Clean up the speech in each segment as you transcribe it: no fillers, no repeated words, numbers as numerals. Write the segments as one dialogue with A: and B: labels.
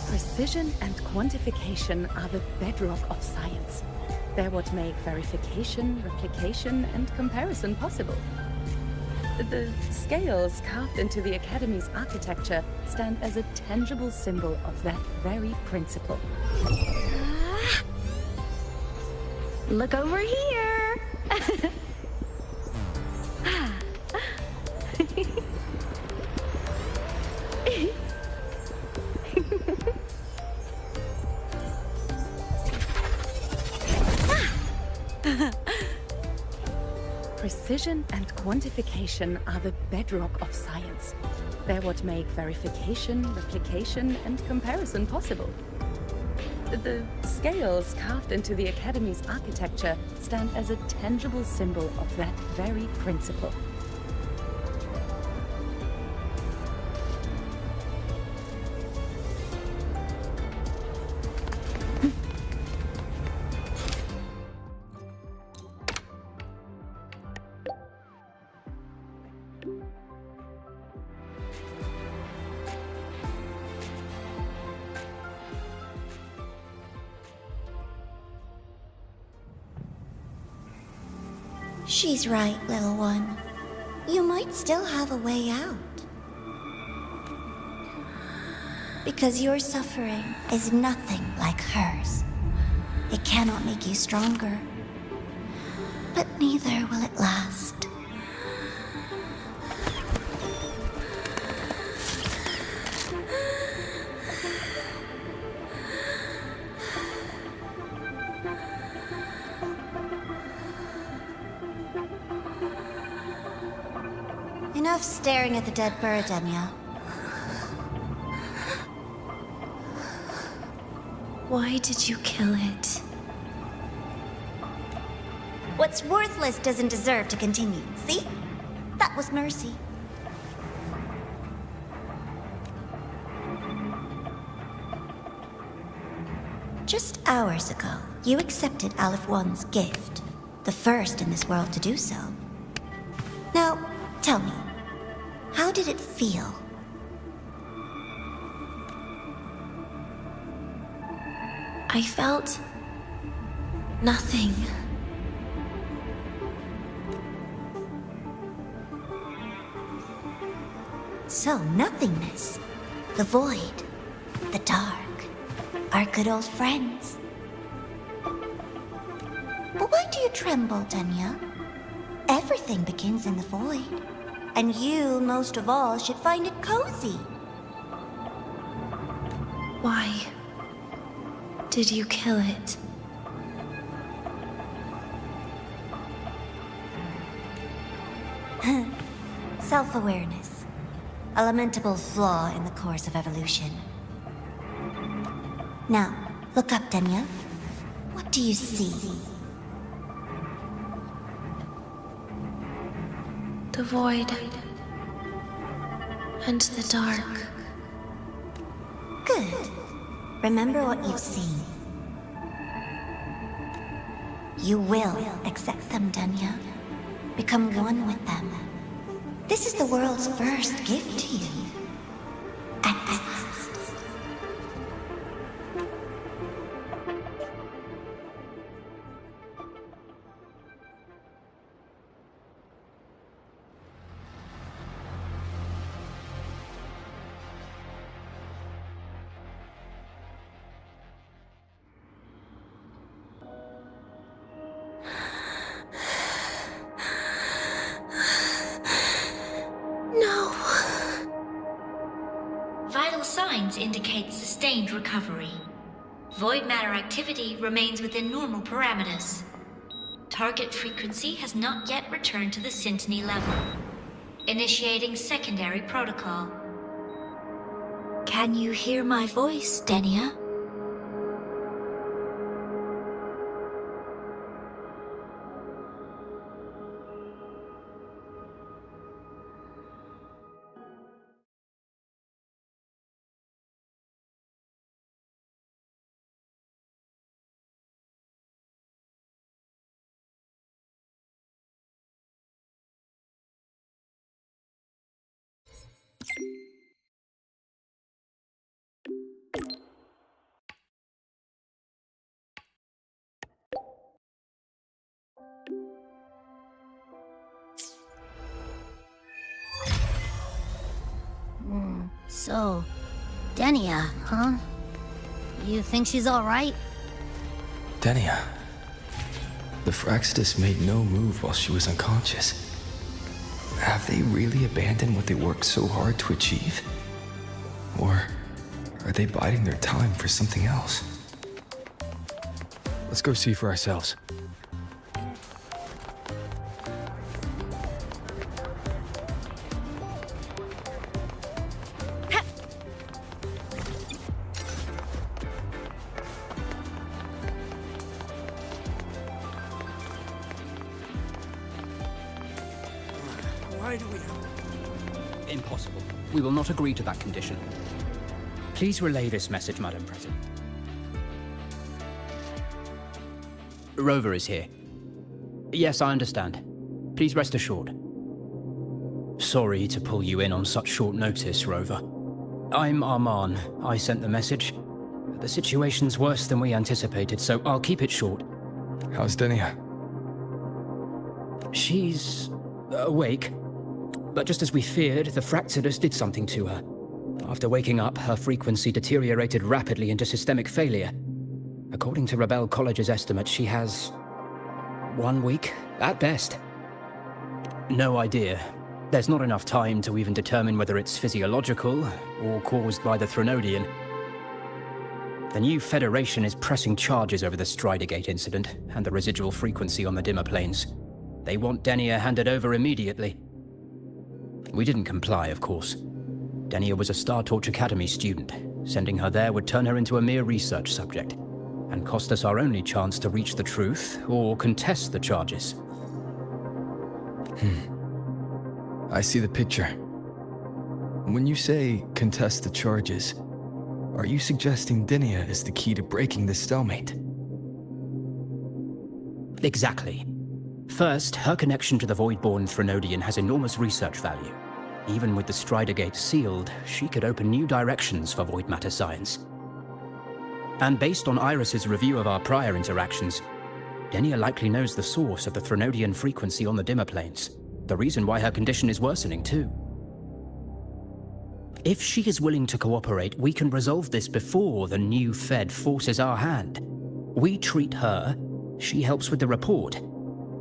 A: Precision and quantification are the bedrock of science. They're what make verification, replication, and comparison possible. The scales carved into the Academy's architecture stand as a tangible symbol of that very principle.
B: Look over here!
A: Precision and quantification are the bedrock of science. They're what make verification, replication, and comparison possible. The scales carved into the Academy's architecture stand as a tangible symbol of that very principle.
C: She's right, little one. You might still have a way out. Because your suffering is nothing like hers. It cannot make you stronger, but neither will it last. Enough staring at the dead bird, Denia.
B: Why did you kill it?
C: What's worthless doesn't deserve to continue, see? That was mercy. Just hours ago, you accepted Aleph One's gift, the first in this world to do so. Now, tell me, how did it feel?
B: I felt nothing.
C: So, nothingness, the void, the dark, our good old friends. But why do you tremble, Denia? Everything begins in the void, and you, most of all, should find it cozy.
B: Why did you kill it?
C: Self-awareness. A lamentable flaw in the course of evolution. Now, look up, Denia. What do you see?
B: The void and the dark.
C: Good. Remember what you've seen. You will accept them, Denia. Become one with them. This is the world's first gift to you. At last.
D: Vital signs indicate sustained recovery. Void matter activity remains within normal parameters. Target frequency has not yet returned to the Syntony level. Initiating secondary protocol. Can you hear my voice, Denia?
E: So, Denia, huh? You think she's alright?
F: Denia. The Fraxidus made no move while she was unconscious. Have they really abandoned what they worked so hard to achieve? Or are they biding their time for something else? Let's go see for ourselves.
G: Why do we have...
H: Impossible. We will not agree to that condition. Please relay this message, Madam President. Rover is here. Yes, I understand. Please rest assured. Sorry to pull you in on such short notice, Rover. I'm Arman. I sent the message. The situation's worse than we anticipated, so I'll keep it short.
F: How's Denia?
H: She's awake. But just as we feared, the Fraxidus did something to her. After waking up, her frequency deteriorated rapidly into systemic failure. According to Rebel College's estimates, she has 1 week, at best. No idea. There's not enough time to even determine whether it's physiological or caused by the Threnodian. The new Federation is pressing charges over the Stridergate incident and the residual frequency on the dimmer planes. They want Denia handed over immediately. We didn't comply, of course. Denia was a Star Torch Academy student. Sending her there would turn her into a mere research subject, and cost us our only chance to reach the truth or contest the charges.
F: I see the picture. When you say contest the charges, are you suggesting Denia is the key to breaking this stalemate?
H: Exactly. First, her connection to the Voidborn Threnodian has enormous research value. Even with the Stridergate sealed, she could open new directions for void matter science. And based on Iris's review of our prior interactions, Denia likely knows the source of the Threnodian frequency on the dimmer planes. The reason why her condition is worsening, too. If she is willing to cooperate, we can resolve this before the new Fed forces our hand. We treat her, she helps with the report.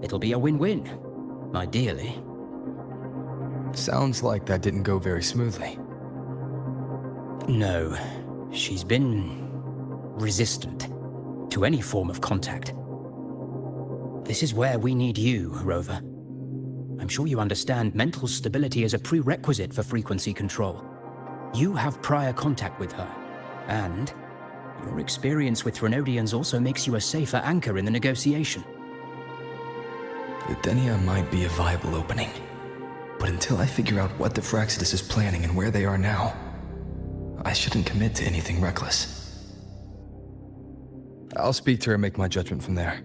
H: It'll be a win-win, ideally.
F: Sounds like that didn't go very smoothly.
H: No, she's been resistant to any form of contact. This is where we need you, Rover. I'm sure you understand mental stability is a prerequisite for frequency control. You have prior contact with her, and your experience with Threnodians also makes you a safer anchor in the negotiation.
F: The Denia might be a viable opening, but until I figure out what the Fraxidus is planning and where they are now, I shouldn't commit to anything reckless. I'll speak to her and make my judgment from there.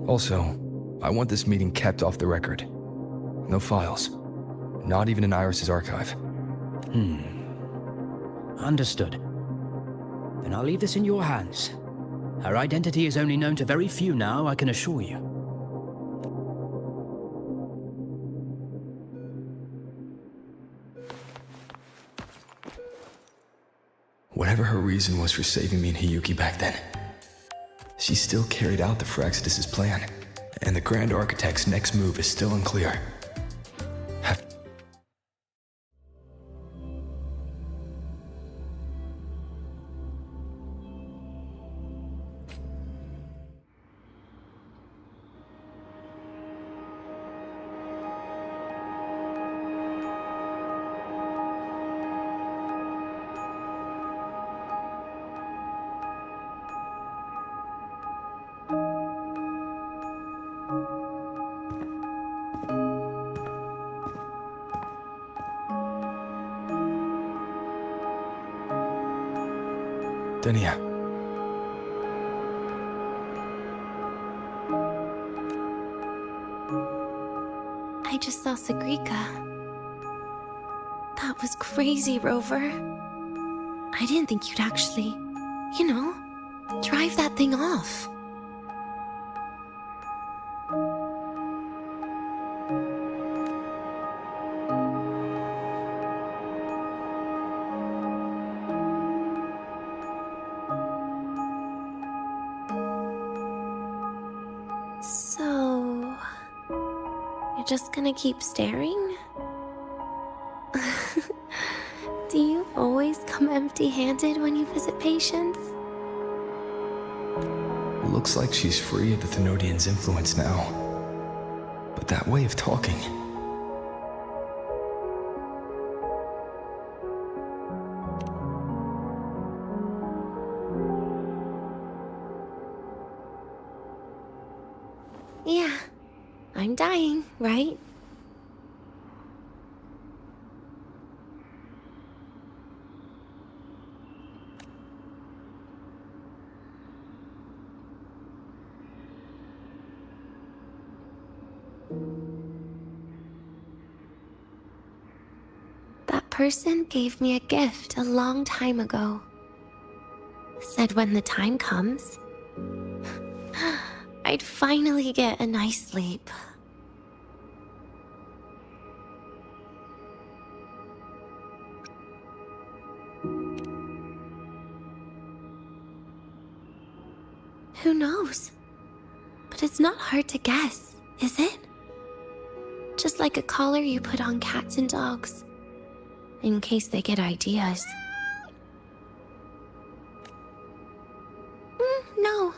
F: Also, I want this meeting kept off the record. No files. Not even in Iris's archive.
H: Understood. Then I'll leave this in your hands. Her identity is only known to very few now, I can assure you.
F: Whatever her reason was for saving me and Hiyuki back then, she still carried out the Fraxidus' plan, and the Grand Architect's next move is still unclear. Denia.
B: I just saw Segrika. That was crazy, Rover. I didn't think you'd actually, drive that thing off. So, you're just gonna keep staring? Do you always come empty-handed when you visit patients?
F: Looks like she's free of the Thenodian's influence now. But that way of talking...
B: Yeah, I'm dying, right? That person gave me a gift a long time ago. Said when the time comes, I'd finally get a nice sleep. Who knows? But it's not hard to guess, is it? Just like a collar you put on cats and dogs, in case they get ideas. No.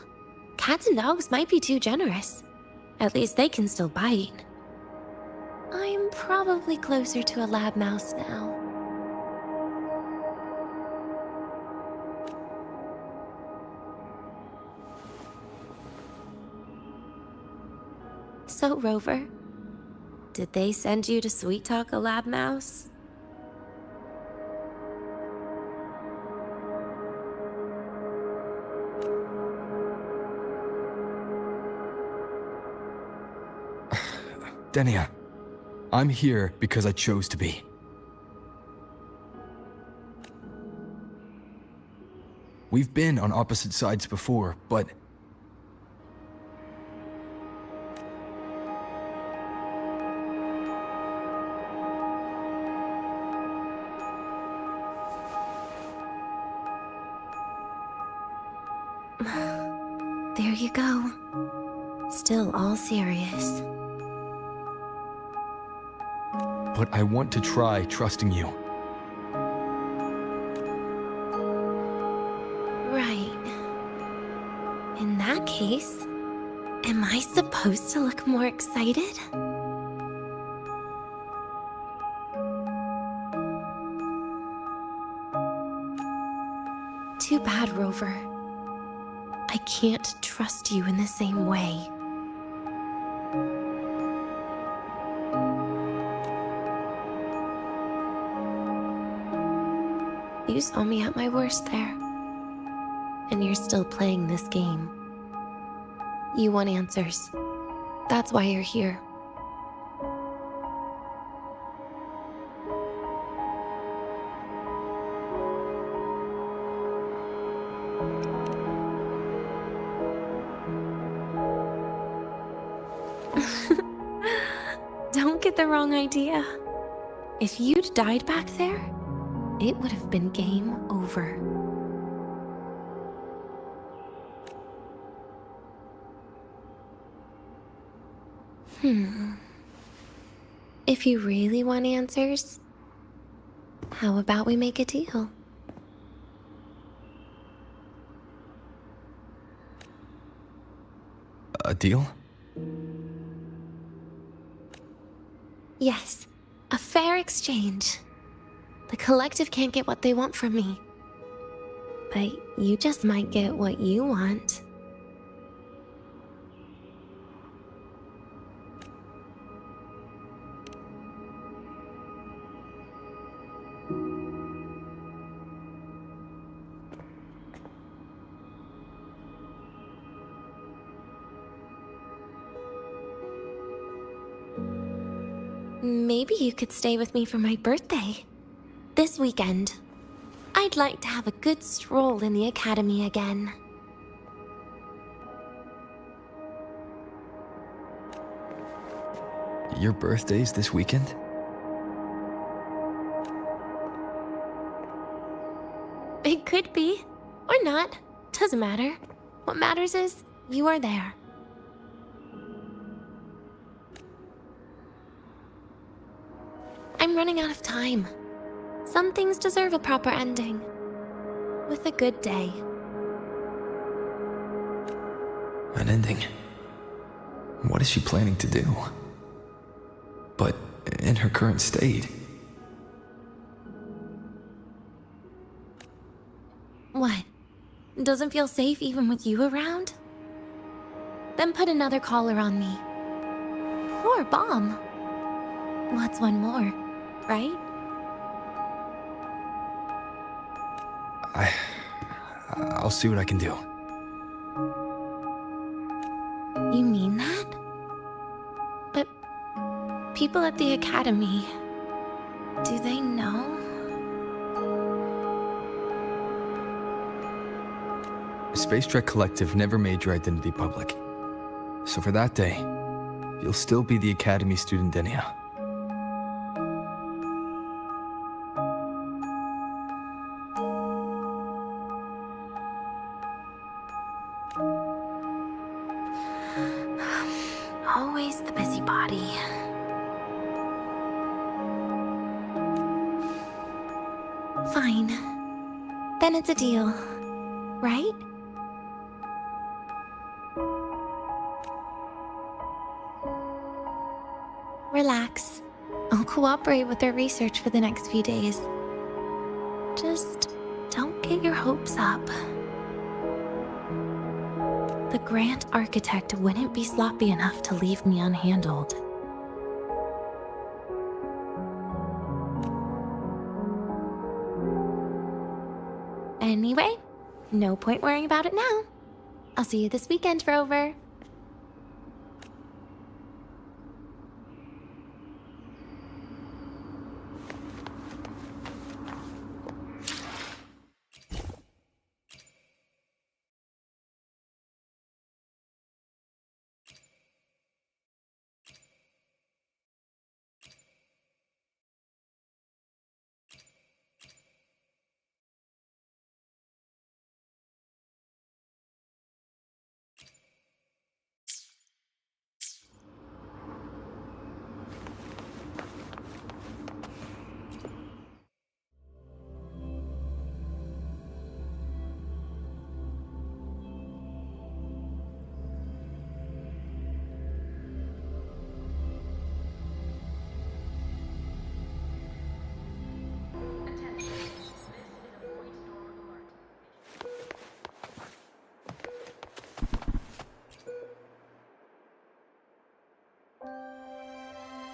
B: Cats and dogs might be too generous. At least they can still bite. I'm probably closer to a lab mouse now. So, Rover, did they send you to sweet talk a lab mouse?
F: Denia, I'm here because I chose to be. We've been on opposite sides before, but...
B: There you go. Still all serious.
F: But I want to try trusting you.
B: Right. In that case, am I supposed to look more excited? Too bad, Rover. I can't trust you in the same way. You saw me at my worst there. And you're still playing this game. You want answers. That's why you're here. Don't get the wrong idea. If you'd died back there, it would have been game over. If you really want answers, how about we make a deal?
F: A deal?
B: Yes, a fair exchange. The collective can't get what they want from me. But you just might get what you want. Maybe you could stay with me for my birthday. This weekend. I'd like to have a good stroll in the academy again.
F: Your birthday's this weekend?
B: It could be. Or not. Doesn't matter. What matters is, you are there. running out of time. Some things deserve a proper ending. With a good day.
F: An ending? What is she planning to do? But in her current state...
B: What? Doesn't feel safe even with you around? Then put another collar on me. Or a bomb. What's one more, right?
F: I'll see what I can do.
B: You mean that? But people at the academy, do they know?
F: Space Trek Collective never made your identity public. So for that day, you'll still be the Academy student Denia.
B: Always the busybody. Fine. Then it's a deal, right? Relax. I'll cooperate with their research for the next few days. Just don't get your hopes up. The Grand Architect wouldn't be sloppy enough to leave me unhandled. Anyway, no point worrying about it now. I'll see you this weekend, Rover.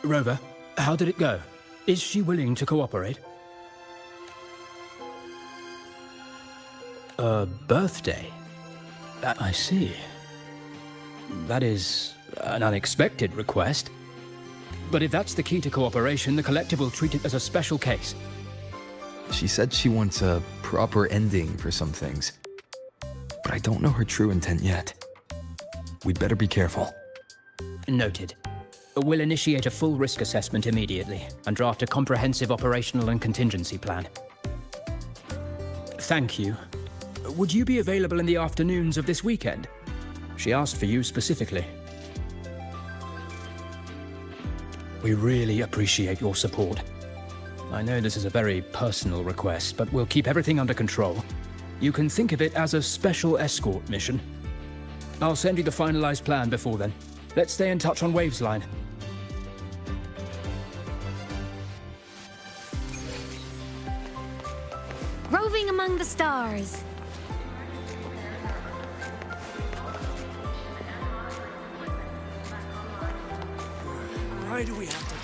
H: Rover, how did it go? Is she willing to cooperate? A birthday? I see. That is an unexpected request. But if that's the key to cooperation, the Collective will treat it as a special case.
F: She said she wants a proper ending for some things. But I don't know her true intent yet. We'd better be careful.
H: Noted. We'll initiate a full risk assessment immediately and draft a comprehensive operational and contingency plan. Thank you. Would you be available in the afternoons of this weekend? She asked for you specifically. We really appreciate your support. I know this is a very personal request, but we'll keep everything under control. You can think of it as a special escort mission. I'll send you the finalized plan before then. Let's stay in touch on Waves Line.
E: Roving among the stars.
G: Why do we have to...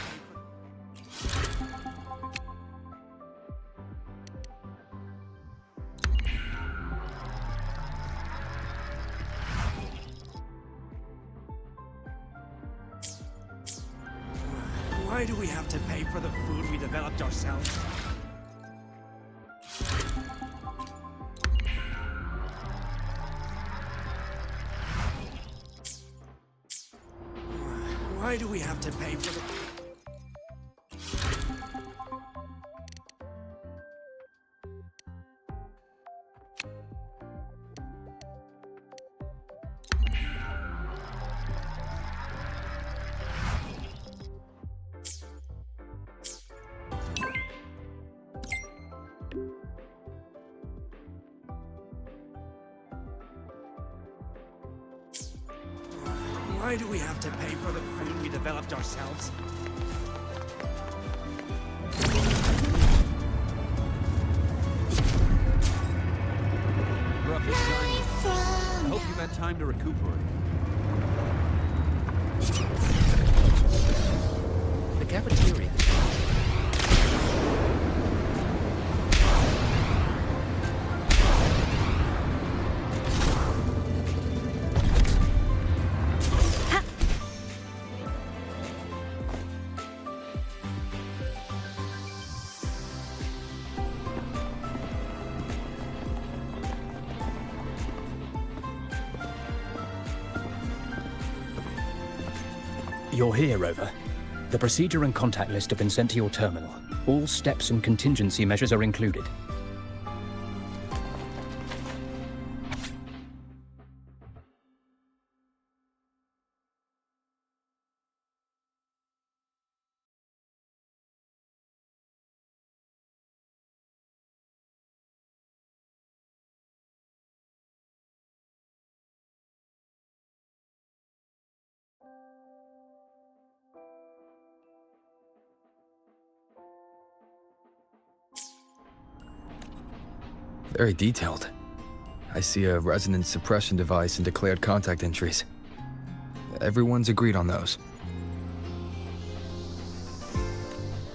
G: Why do we have to pay for the food we developed ourselves? Why do we have to pay for the... Why do we have to pay for the food we developed ourselves?
I: Rough I hope you've had time to recuperate. The cafeteria.
H: You're here, Rover. The procedure and contact list have been sent to your terminal. All steps and contingency measures are included.
F: Very detailed. I see a resonance suppression device and declared contact entries. Everyone's agreed on those.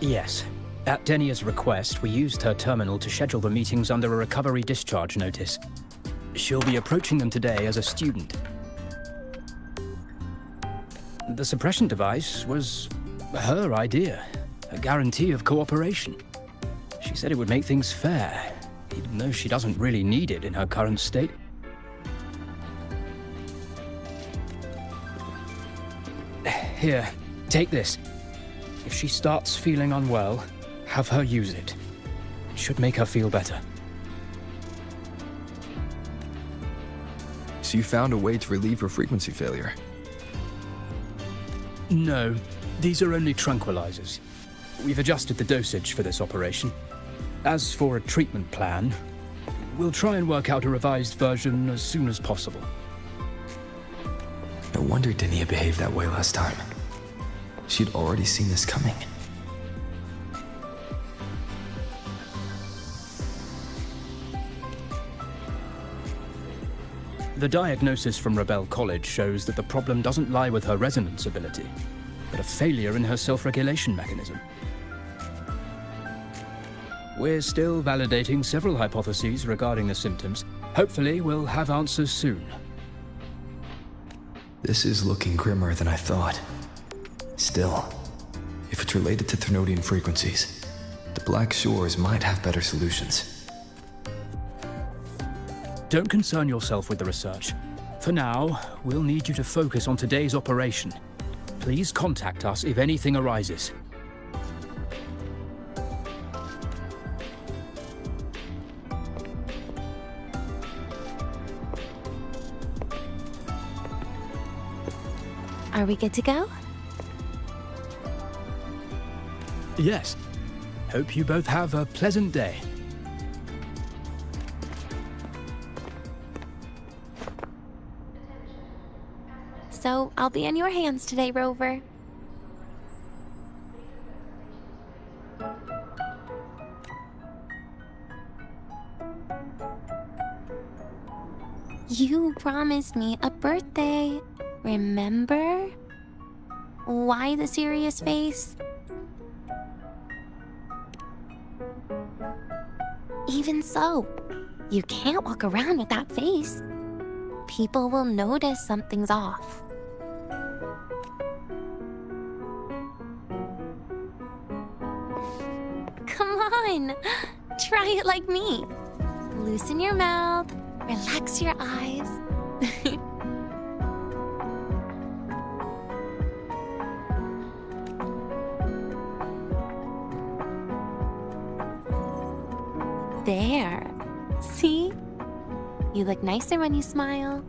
H: Yes. At Denia's request, we used her terminal to schedule the meetings under a recovery discharge notice. She'll be approaching them today as a student. The suppression device was her idea, a guarantee of cooperation. She said it would make things fair, even though she doesn't really need it in her current state. Here, take this. If she starts feeling unwell, have her use it. It should make her feel better.
F: So you found a way to relieve her frequency failure?
H: No, these are only tranquilizers. We've adjusted the dosage for this operation. As for a treatment plan, we'll try and work out a revised version as soon as possible.
F: No wonder Denia behaved that way last time. She'd already seen this coming.
H: The diagnosis from Rebel College shows that the problem doesn't lie with her resonance ability, but a failure in her self-regulation mechanism. We're still validating several hypotheses regarding the symptoms. Hopefully, we'll have answers soon.
F: This is looking grimmer than I thought. Still, if it's related to Thernoidian frequencies, the Black Shores might have better solutions.
H: Don't concern yourself with the research. For now, we'll need you to focus on today's operation. Please contact us if anything arises.
B: Are we good to go?
H: Yes. Hope you both have a pleasant day.
B: So, I'll be in your hands today, Rover. You promised me a birthday, remember? Why the serious face? Even so, you can't walk around with that face. People will notice something's off. Come on, try it like me. Loosen your mouth, relax your eyes. There. See? You look nicer when you smile.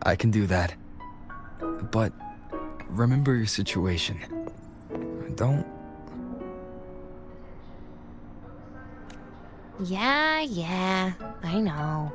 F: I can do that. But remember your situation. Don't...
B: Yeah, I know.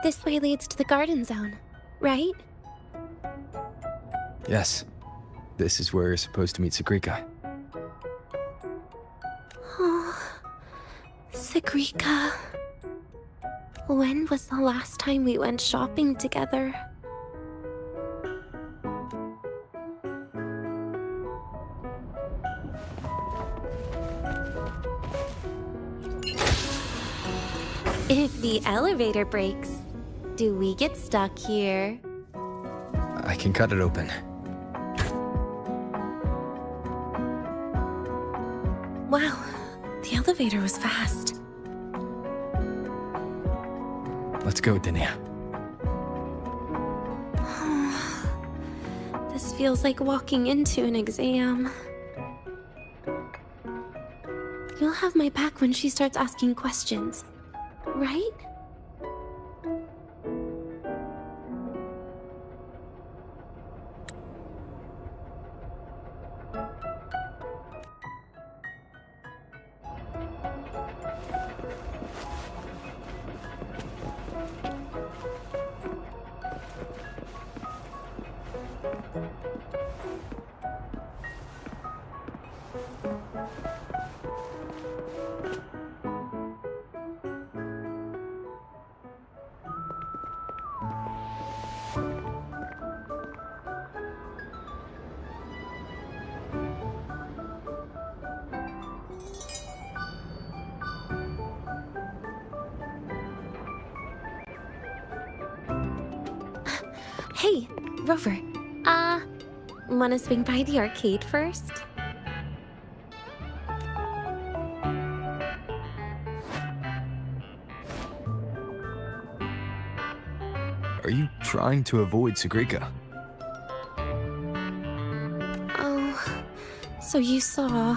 B: This way leads to the garden zone, right?
F: Yes. This is where you're supposed to meet Sagrika.
B: Oh, Sagrika. When was the last time we went shopping together? If the elevator breaks, do we get stuck here?
F: I can cut it open.
B: Wow, the elevator was fast.
F: Let's go, Denia.
B: This feels like walking into an exam. You'll have my back when she starts asking questions, right? Hey, Rover. Wanna swing by the arcade first?
F: Are you trying to avoid Sagrika?
B: Oh, so you saw...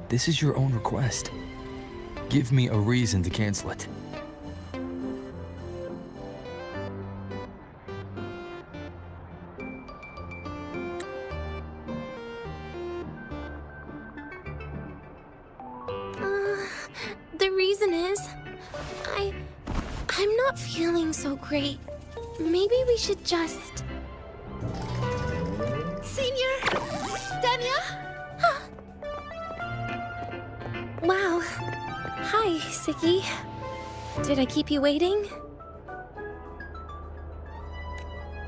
F: This is your own request. Give me a reason to cancel it.
B: The reason is... I'm not feeling so great. Maybe we should just...
J: Senior! Denia!
B: Wow. Hi, Siggy. Did I keep you waiting?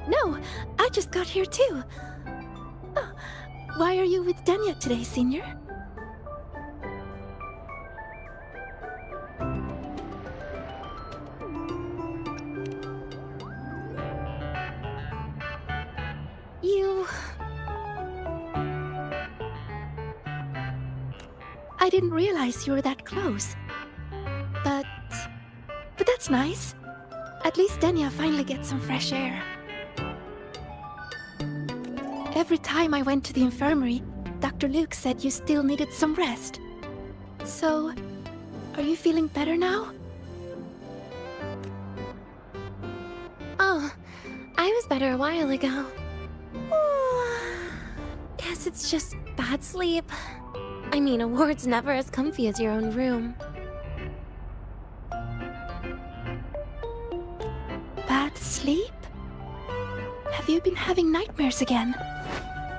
J: No, I just got here too. Oh, why are you with Denia today, Senior? I didn't realize you were that close. But that's nice. At least Denia finally gets some fresh air. Every time I went to the infirmary, Dr. Luke said you still needed some rest. So, are you feeling better now?
B: Oh, I was better a while ago. Guess it's just bad sleep. I mean, a ward's never as comfy as your own room.
J: Bad sleep? Have you been having nightmares again?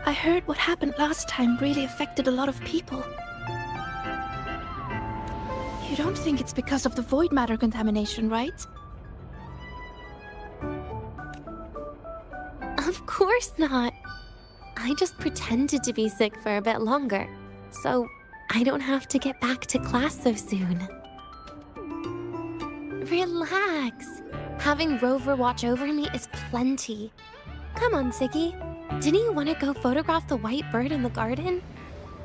J: I heard what happened last time really affected a lot of people. You don't think it's because of the void matter contamination, right?
B: Of course not. I just pretended to be sick for a bit longer, so I don't have to get back to class so soon. Relax. Having Rover watch over me is plenty. Come on, Siggy. Didn't you want to go photograph the white bird in the garden?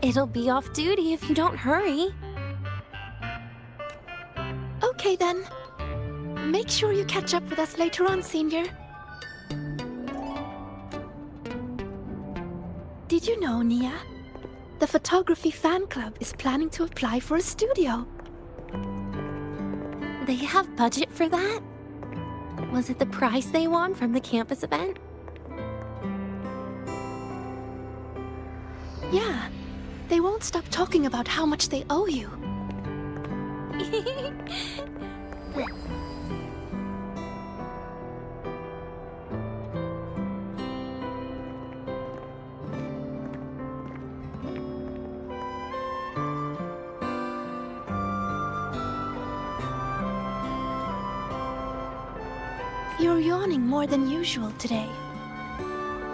B: It'll be off duty if you don't hurry.
J: Okay then. Make sure you catch up with us later on, Senior. Did you know, Nia? The photography fan club is planning to apply for a studio.
B: They have budget for that? Was it the prize they won from the campus event?
J: Yeah, they won't stop talking about how much they owe you. You're yawning more than usual today.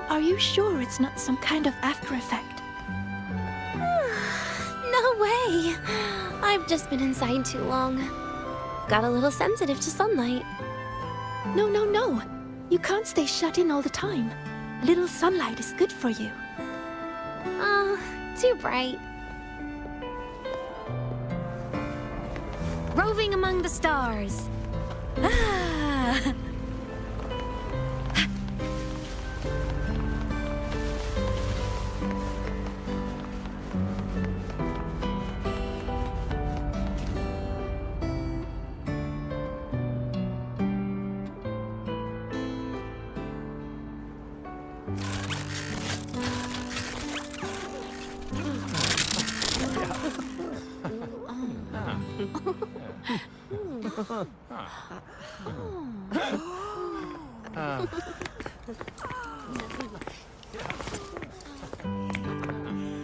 J: Are you sure it's not some kind of after effect?
B: No way! I've just been inside too long. Got a little sensitive to sunlight.
J: No, no, no. You can't stay shut in all the time. Little sunlight is good for you.
B: Oh, too bright.
E: Roving among the stars.
A: Ah!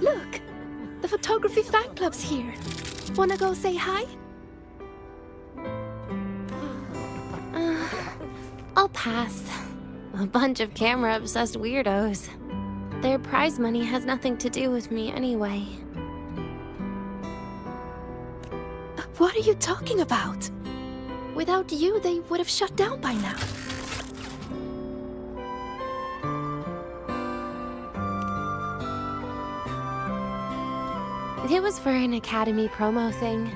J: Look! The photography fan club's here. Wanna go say hi?
B: I'll pass. A bunch of camera-obsessed weirdos. Their prize money has nothing to do with me anyway.
J: What are you talking about? Without you, they would have shut down by now.
B: It was for an Academy promo thing.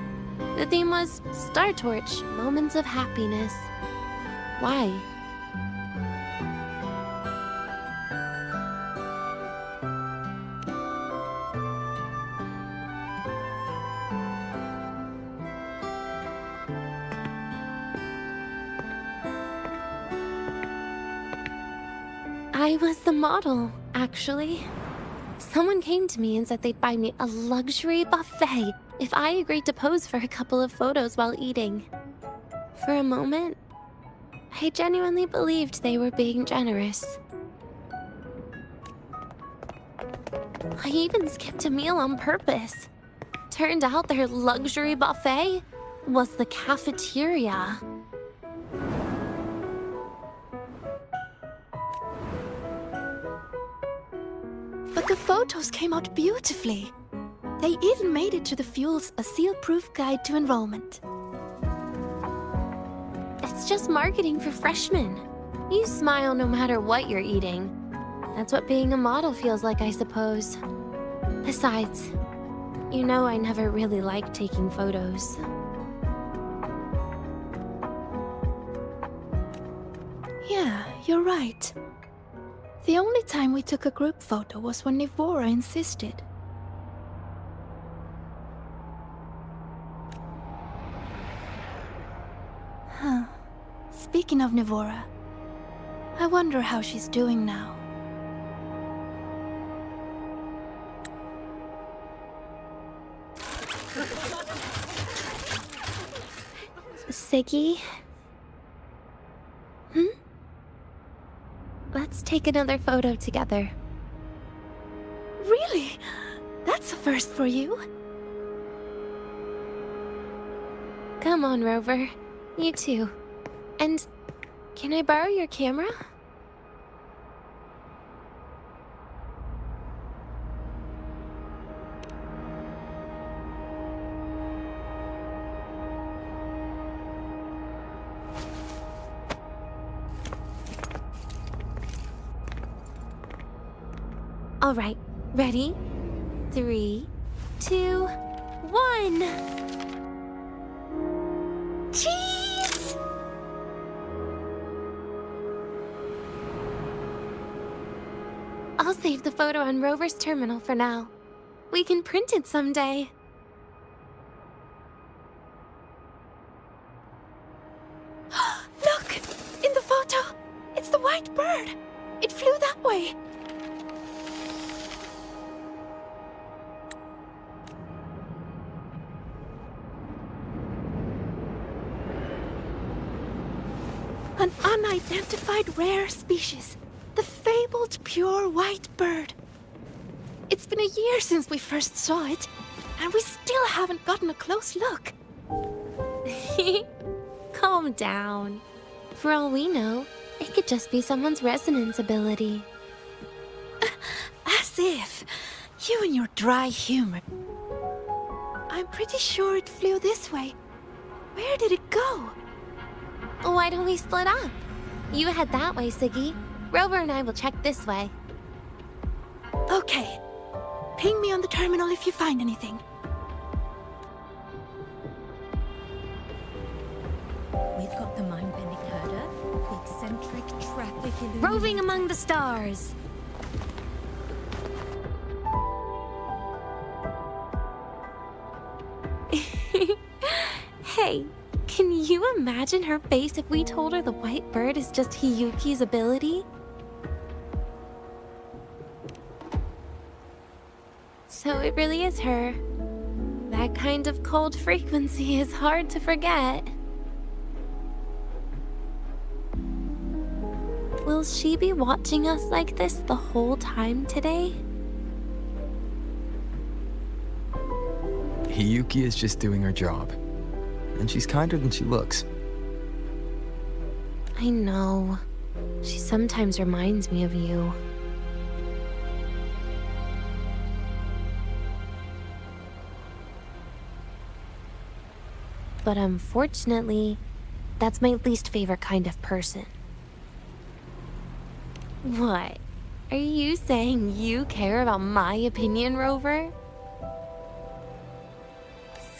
B: The theme was Star Torch, Moments of Happiness. Why? I was the model, actually. Someone came to me and said they'd buy me a luxury buffet if I agreed to pose for a couple of photos while eating. For a moment, I genuinely believed they were being generous. I even skipped a meal on purpose. Turned out their luxury buffet was the cafeteria.
J: But the photos came out beautifully. They even made it to the Fuel's A Seal-Proof Guide to Enrollment.
B: It's just marketing for freshmen. You smile no matter what you're eating. That's what being a model feels like, I suppose. Besides, you know I never really liked taking photos.
J: Yeah, you're right. The only time we took a group photo was when Nivora insisted. Huh. Speaking of Nivora, I wonder how she's doing now.
B: Segue? Let's take another photo together.
J: Really? That's a first for you.
B: Come on, Rover. You too. And can I borrow your camera? All right, ready? 3, 2, 1. Cheese! I'll save the photo on Rover's terminal for now. We can print it someday.
J: Look! In the photo! It's the white bird! It flew that way! An unidentified rare species. The fabled pure white bird. It's been a year since we first saw it, and we still haven't gotten a close look.
B: Calm down. For all we know, it could just be someone's resonance ability.
J: As if. You and your dry humor. I'm pretty sure it flew this way. Where did it go?
B: Why don't we split up? You head that way, Siggy. Rover and I will check this way.
J: Okay. Ping me on the terminal if you find anything.
A: We've got the mind-bending herder, the eccentric traffic illuminator.
E: Roving among the stars.
B: Hey, can you imagine her face if we told her the white bird is just Hiyuki's ability? So it really is her. That kind of cold frequency is hard to forget. Will she be watching us like this the whole time today?
F: Hiyuki is just doing her job. And she's kinder than she looks.
B: I know. She sometimes reminds me of you. But unfortunately, that's my least favorite kind of person. What? Are you saying you care about my opinion, Rover?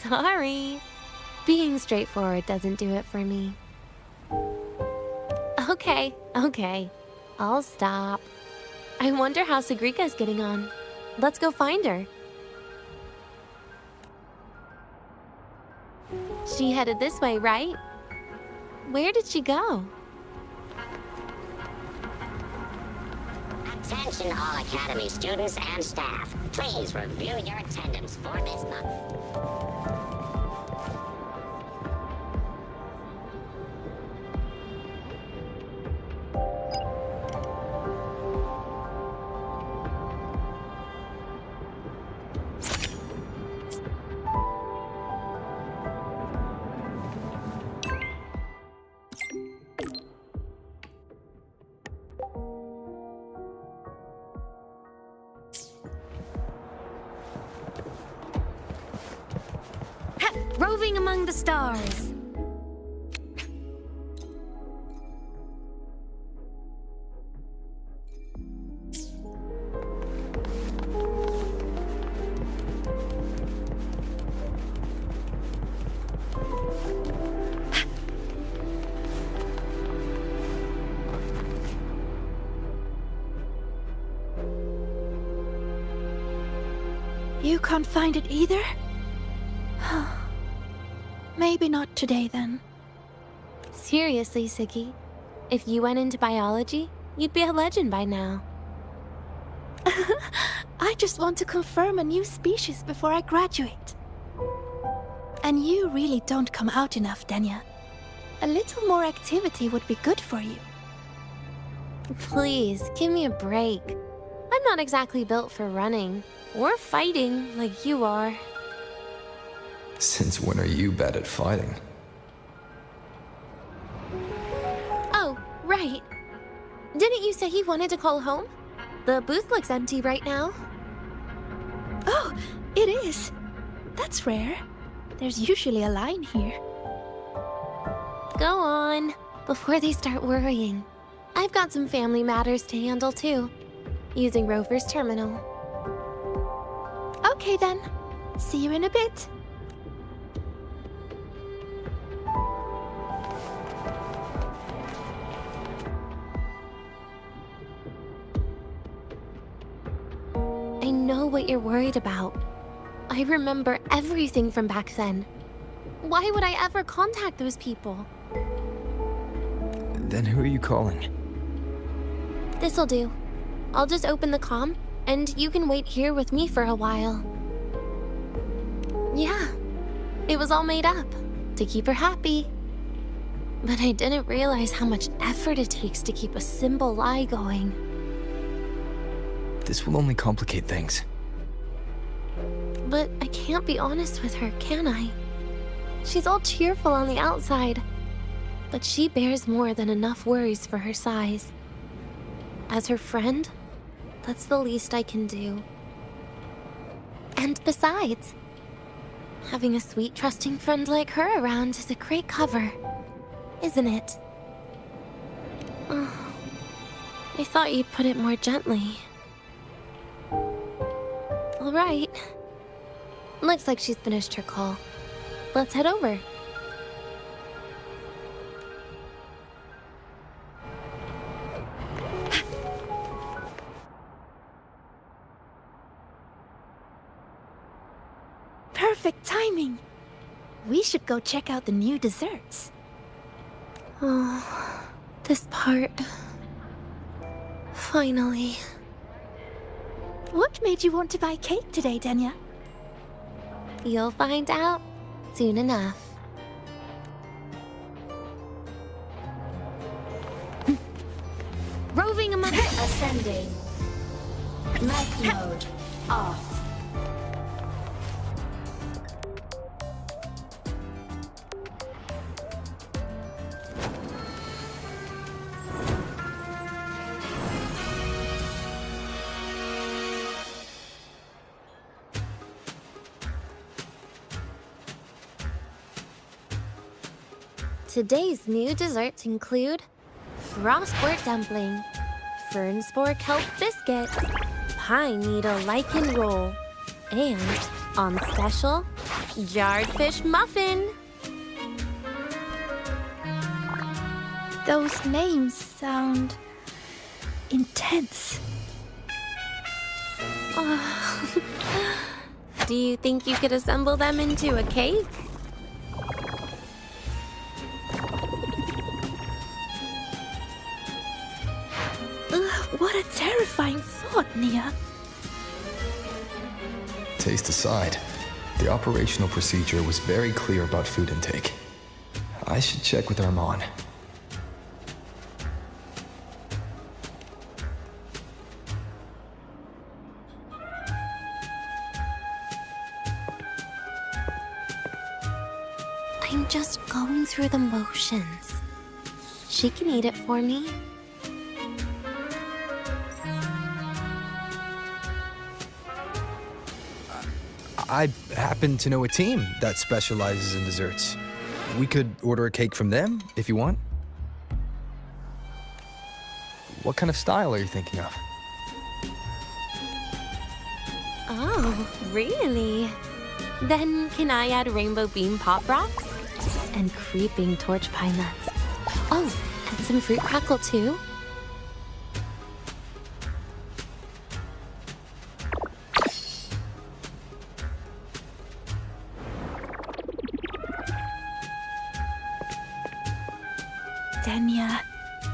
B: Sorry. Being straightforward doesn't do it for me. Okay. I'll stop. I wonder how Sagrika's getting on. Let's go find her. She headed this way, right? Where did she go?
K: Attention all Academy students and staff. Please review your attendance for this month.
E: Roving among the stars.
J: You can't find it either? Maybe not today, then.
B: Seriously, Siggy. If you went into biology, you'd be a legend by now.
J: I just want to confirm a new species before I graduate. And you really don't come out enough, Denia. A little more activity would be good for you.
B: Please, give me a break. I'm not exactly built for running or fighting like you are.
F: Since when are you bad at fighting?
B: Oh, right. Didn't you say you wanted to call home? The booth looks empty right now.
J: Oh, it is. That's rare. There's usually a line here.
B: Go on, before they start worrying. I've got some family matters to handle too, using Rover's terminal.
J: Okay then. See you in a bit.
B: I know what you're worried about. I remember everything from back then. Why would I ever contact those people?
F: Then who are you calling?
B: This'll do. I'll just open the comm, and you can wait here with me for a while. Yeah, it was all made up to keep her happy. But I didn't realize how much effort it takes to keep a simple lie going.
F: This will only complicate things.
B: But I can't be honest with her, can I? She's all cheerful on the outside, but she bears more than enough worries for her size. As her friend, that's the least I can do. And besides, having a sweet, trusting friend like her around is a great cover, isn't it? Oh, I thought you'd put it more gently. All right. Looks like she's finished her call. Let's head over.
J: Perfect timing. We should go check out the new desserts.
B: Oh, this part. Finally.
J: What made you want to buy cake today, Denia?
B: You'll find out soon enough.
J: Roving among...
D: Ascending. Mech mode off.
B: Today's new desserts include frostwort dumpling, fern spore kelp biscuit, pine needle lichen roll, and, on special, jarred fish muffin.
J: Those names sound... intense.
B: Do you think you could assemble them into a cake?
J: What a terrifying thought, Nia.
F: Taste aside, the operational procedure was very clear about food intake. I should check with Armand.
B: I'm just going through the motions. She can eat it for me.
L: I happen to know a team that specializes in desserts. We could order a cake from them, if you want. What kind of style are you thinking of?
B: Oh, really? Then can I add rainbow beam pop rocks? And creeping torch pine nuts. Oh, and some fruit crackle too?
J: Denia,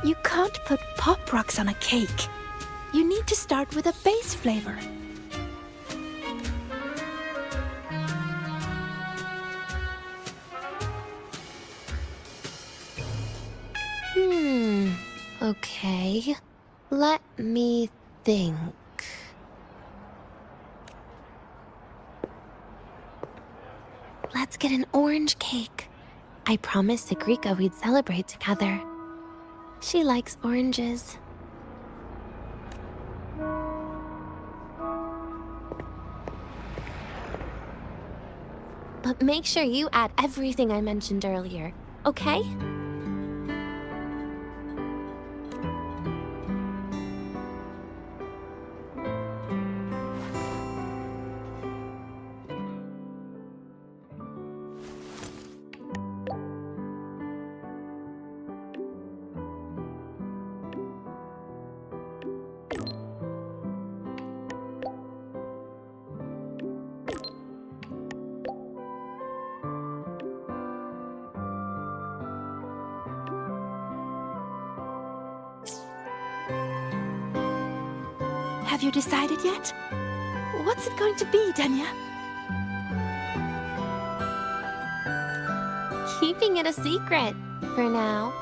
J: you can't put pop rocks on a cake. You need to start with a base flavor.
B: Okay. Let me think. Let's get an orange cake. I promised Segrika we'd celebrate together. She likes oranges. But make sure you add everything I mentioned earlier, okay?
J: Have you decided yet? What's it going to be, Denia?
B: Keeping it a secret, for now.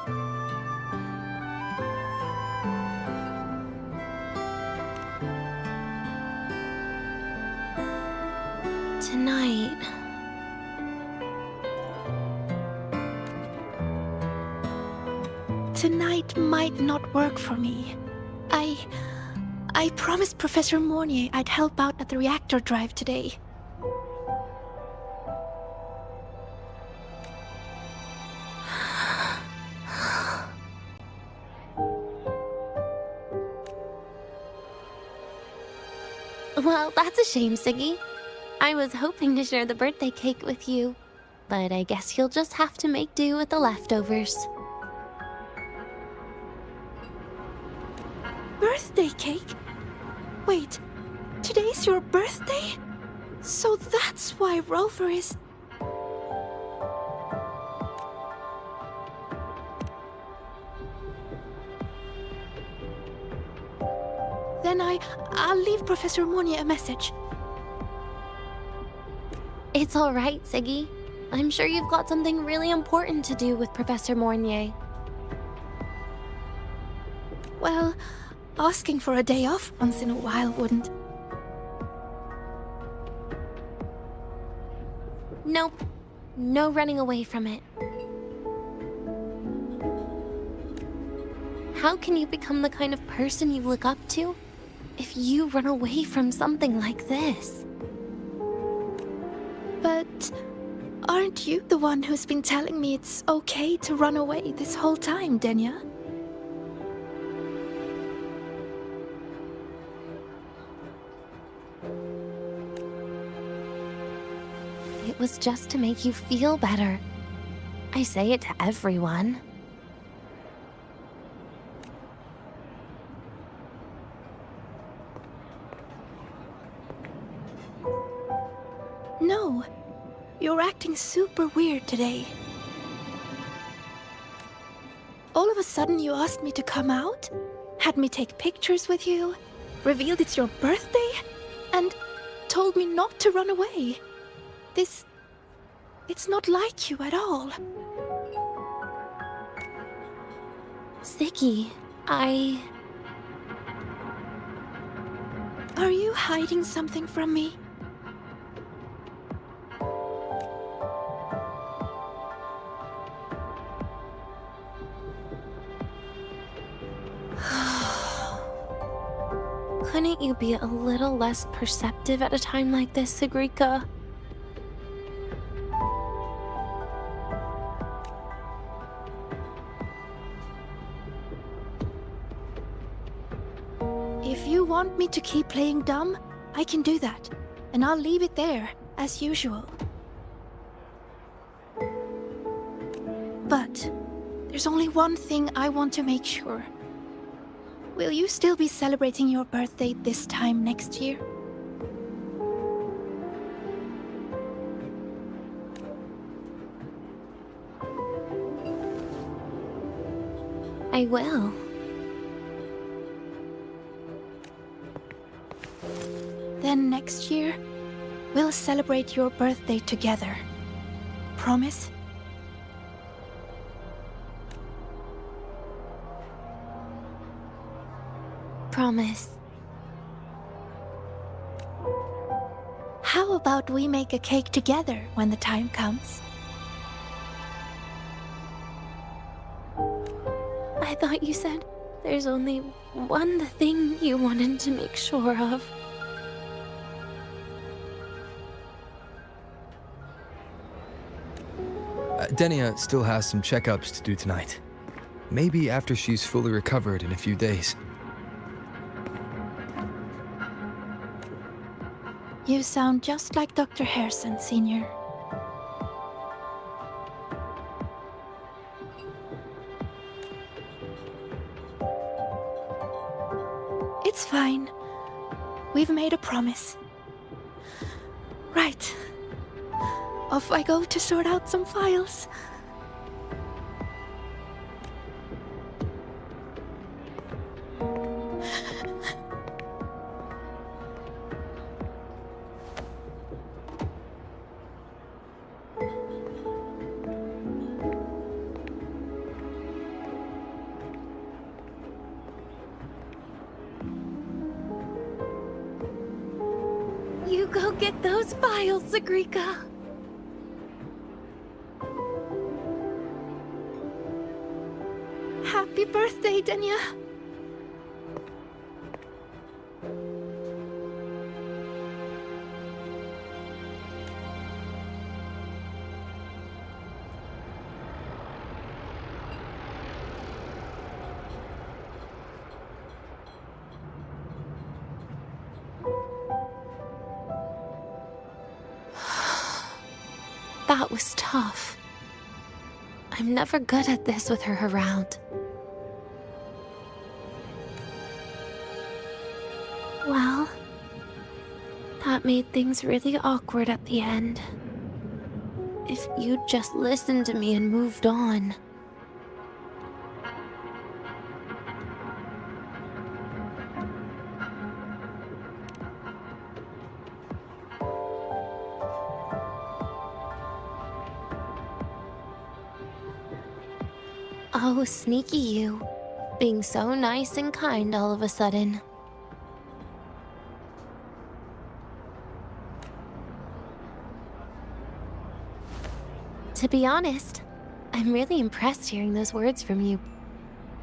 B: Tonight...
J: Tonight might not work for me. I promised Professor Mornier I'd help out at the reactor drive today.
B: Well, that's a shame, Segue. I was hoping to share the birthday cake with you, but I guess you'll just have to make do with the leftovers.
J: Birthday cake? Wait, today's your birthday? So that's why Rover is... Then I'll leave Professor Mornier a message.
B: It's all right, Segue. I'm sure you've got something really important to do with Professor Mornier.
J: Well, asking for a day off once in a while wouldn't.
B: Nope. No running away from it. How can you become the kind of person you look up to if you run away from something like this?
J: But aren't you the one who's been telling me it's okay to run away this whole time, Denia?
B: It was just to make you feel better. I say it to everyone.
J: No, you're acting super weird today. All of a sudden you asked me to come out, had me take pictures with you, revealed it's your birthday, and told me not to run away. It's not like you at all.
B: Segue,
J: Are you hiding something from me?
B: Couldn't you be a little less perceptive at a time like this, Segrika?
J: If you want me to keep playing dumb, I can do that. And I'll leave it there, as usual. But there's only one thing I want to make sure. Will you still be celebrating your birthday this time next year?
B: I will.
J: Then next year, we'll celebrate your birthday together. Promise?
B: Promise.
J: How about we make a cake together when the time comes?
B: I thought you said there's only one thing you wanted to make sure of.
L: Denia still has some checkups to do tonight. Maybe after she's fully recovered in a few days.
J: You sound just like Dr. Harrison, Senior. It's fine. We've made a promise. Right. Off I go to sort out some files. You go get those files, Segrika. Happy birthday, Denia. That was tough. I'm never good at this with her around. Well, that made things really awkward at the end. If you'd just listened to me and moved on. Oh, sneaky you. Being so nice and kind all of a sudden. To be honest, I'm really impressed hearing those words from you.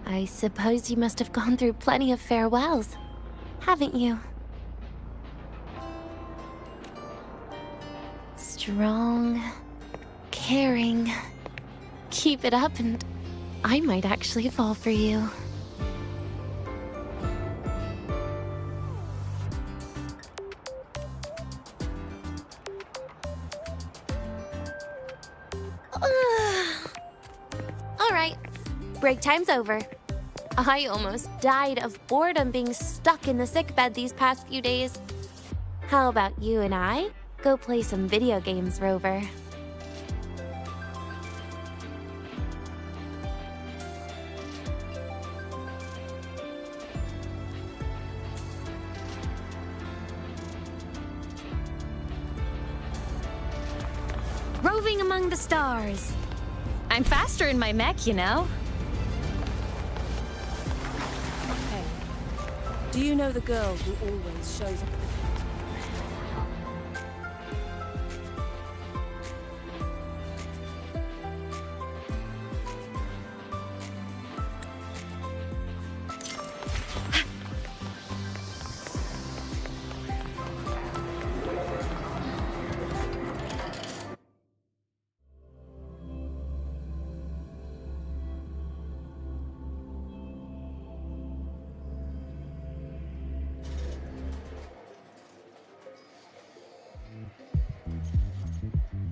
J: I suppose you must have gone through plenty of farewells, haven't you? Strong, caring. Keep it up and I might actually fall for you. Alright, break time's over. I almost died of boredom being stuck in the sickbed these past few days. How about you and I go play some video games, Rover?
E: Roving among the stars. I'm faster in my mech, you know.
M: Hey, do you know the girl who always shows up at the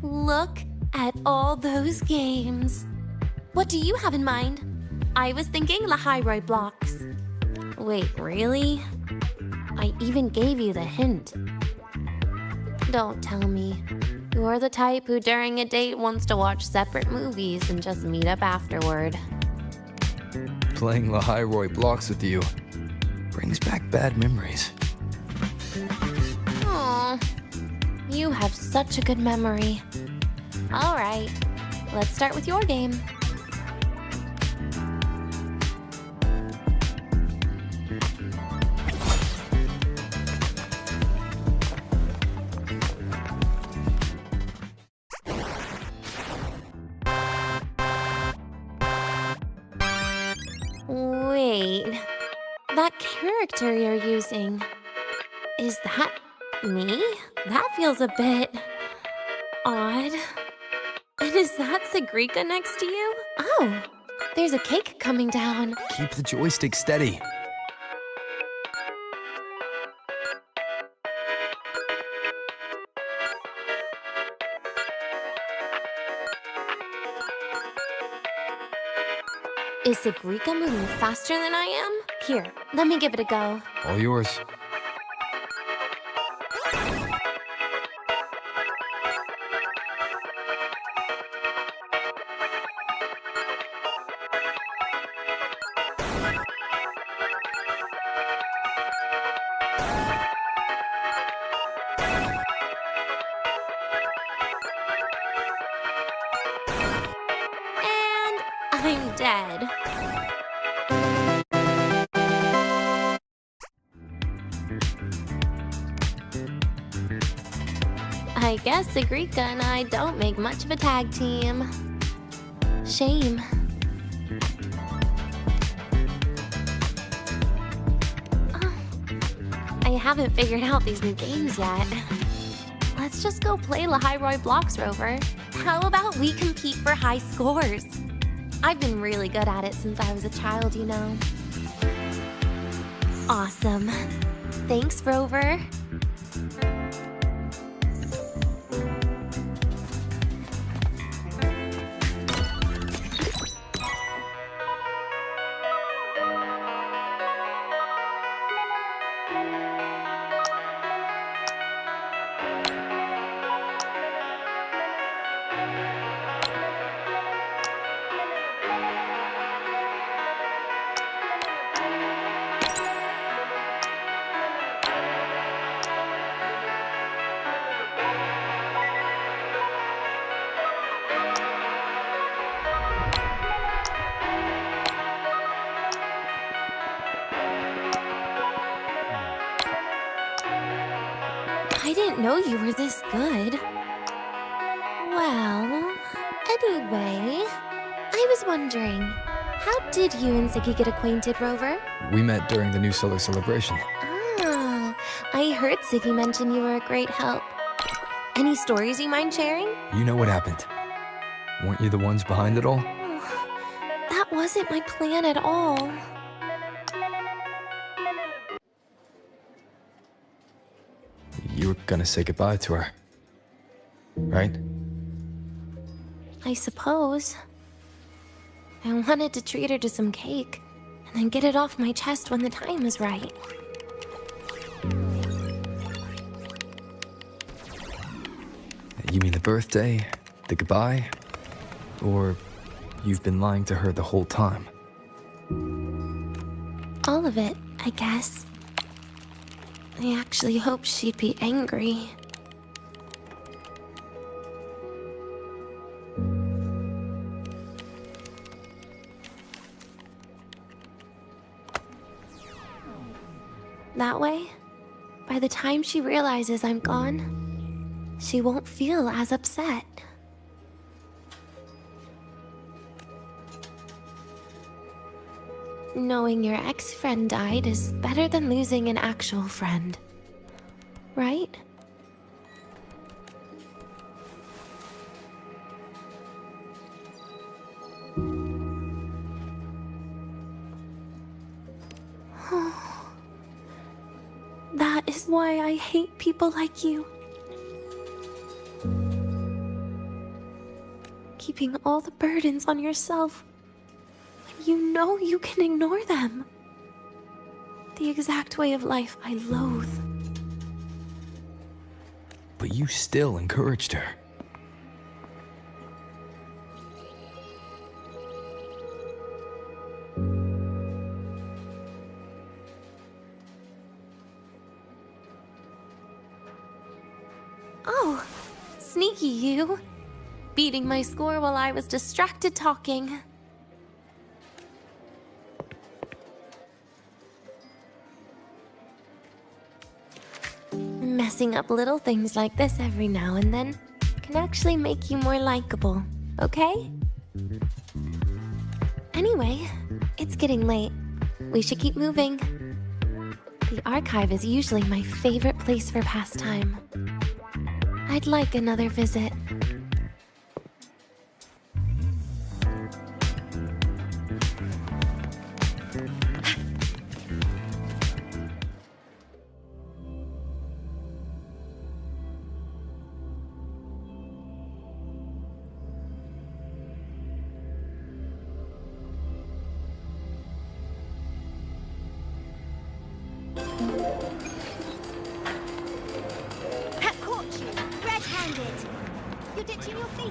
B: Look at all those games. What do you have in mind? I was thinking Lahiroi blocks. Wait, really? I even gave you the hint. Don't tell me. You're the type who during a date wants to watch separate movies and just meet up afterward.
L: Playing Lahiroi blocks with you brings back bad memories.
B: Aw, you have such a good memory. All right, let's start with your game. Wait, that character you're using, is that me? That feels a bit odd. And is that Segrika next to you? Oh, there's a cake coming down.
L: Keep the joystick steady.
B: Is Segrika moving faster than I am? Here, let me give it a go.
L: All yours.
B: I'm dead. I guess Agrika and I don't make much of a tag team. Shame. I haven't figured out these new games yet. Let's just go play Lahairoi Blocks, Rover. How about we compete for high scores? I've been really good at it since I was a child, you know. Awesome. Thanks, Rover. I didn't know you were this good. Well, anyway, I was wondering, how did you and Segue get acquainted, Rover?
L: We met during the New Solar Celebration.
B: Oh, I heard Segue mention you were a great help. Any stories you mind sharing?
L: You know what happened. Weren't you the ones behind it all?
B: That wasn't my plan at all.
L: You were gonna say goodbye to her, right?
B: I suppose. I wanted to treat her to some cake, and then get it off my chest when the time was right.
L: You mean the birthday, the goodbye, or you've been lying to her the whole time?
B: All of it, I guess. I actually hoped she'd be angry. That way, by the time she realizes I'm gone, she won't feel as upset. Knowing your ex-friend died is better than losing an actual friend, right? That is why I hate people like you. Keeping all the burdens on yourself. You know you can ignore them. The exact way of life I loathe.
L: But you still encouraged her.
B: Oh, sneaky you. Beating my score while I was distracted talking. Messing up little things like this every now and then can actually make you more likable, okay? Anyway, it's getting late. We should keep moving. The archive is usually my favorite place for pastime. I'd like another visit.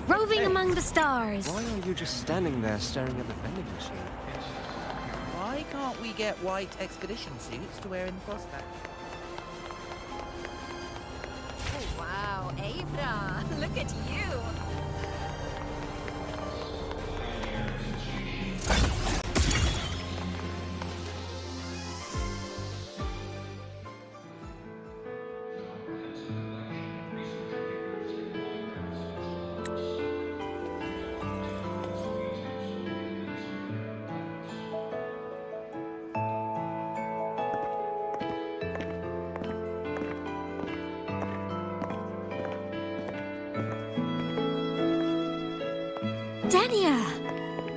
E: Roving among the stars.
G: Why are you just standing there staring at the vending machine?
I: Why can't we get white expedition suits to wear in the prospect?
N: Oh, wow, Avra, look at you.
O: Denia!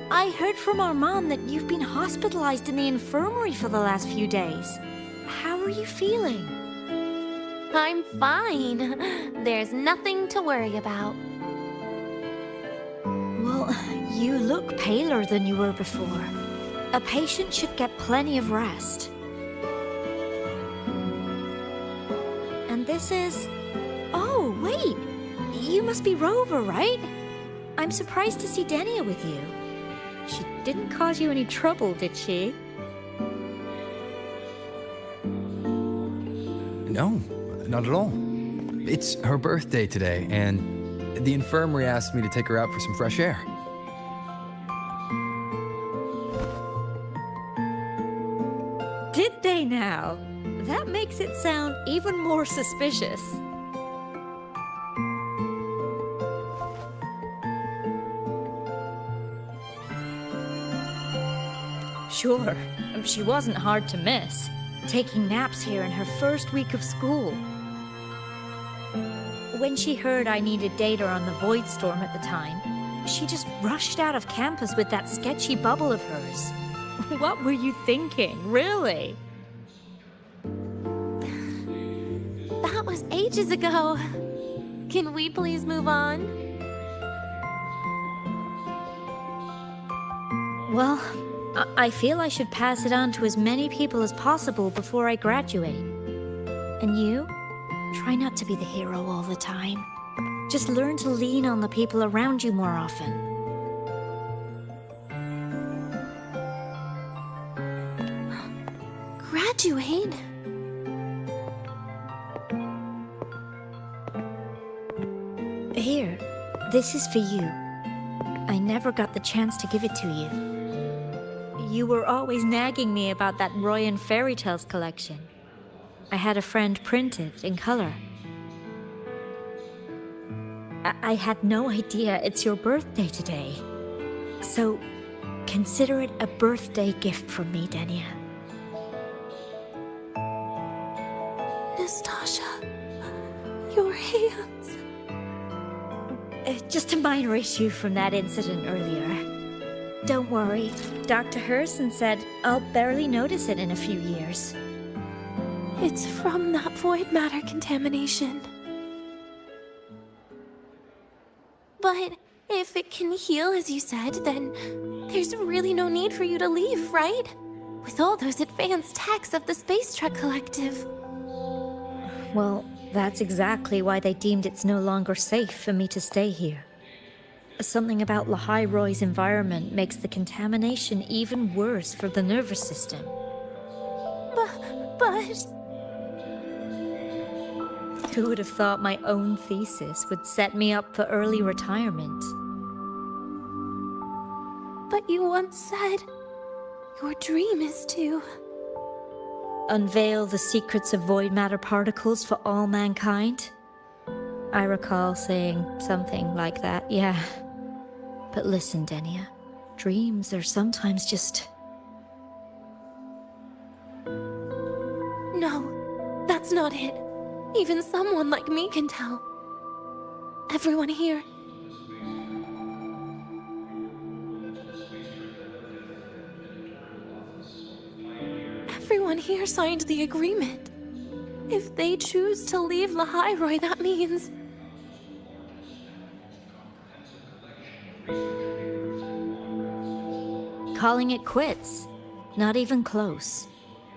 O: I heard from Armand that you've been hospitalized in the infirmary for the last few days. How are you feeling?
B: I'm fine. There's nothing to worry about.
O: Well, you look paler than you were before. A patient should get plenty of rest. And this is... Oh, wait! You must be Rover, right? I'm surprised to see Denia with you. She didn't cause you any trouble, did she?
L: No, not at all. It's her birthday today, and the infirmary asked me to take her out for some fresh air.
O: Did they now? That makes it sound even more suspicious. Sure, she wasn't hard to miss, taking naps here in her first week of school. When she heard I needed data on the Void Storm at the time, she just rushed out of campus with that sketchy bubble of hers. What were you thinking, really?
B: That was ages ago. Can we please move on?
O: Well, I feel I should pass it on to as many people as possible before I graduate. And you? Try not to be the hero all the time. Just learn to lean on the people around you more often.
B: Graduate?
O: Here, this is for you. I never got the chance to give it to you. You were always nagging me about that Roy and Fairy Tales collection. I had a friend print it in color. I had no idea it's your birthday today. So, consider it a birthday gift from me, Denia.
B: Nastasha, your hands.
O: Just a minor issue from that incident earlier. Don't worry, Dr. Herson said I'll barely notice it in a few years.
B: It's from that void matter contamination. But if it can heal, as you said, then there's really no need for you to leave, right? With all those advanced techs of the Space Trek Collective.
O: Well, that's exactly why they deemed it's no longer safe for me to stay here. Something about Lahai-Roy's environment makes the contamination even worse for the nervous system.
B: But...
O: Who would have thought my own thesis would set me up for early retirement?
B: But you once said your dream is to...
O: unveil the secrets of void matter particles for all mankind? I recall saying something like that, yeah. But listen, Denia, dreams are sometimes just...
B: No, that's not it. Even someone like me can tell. Everyone here. Everyone here signed the agreement. If they choose to leave Lahai-Roy, that means...
O: calling it quits. Not even close.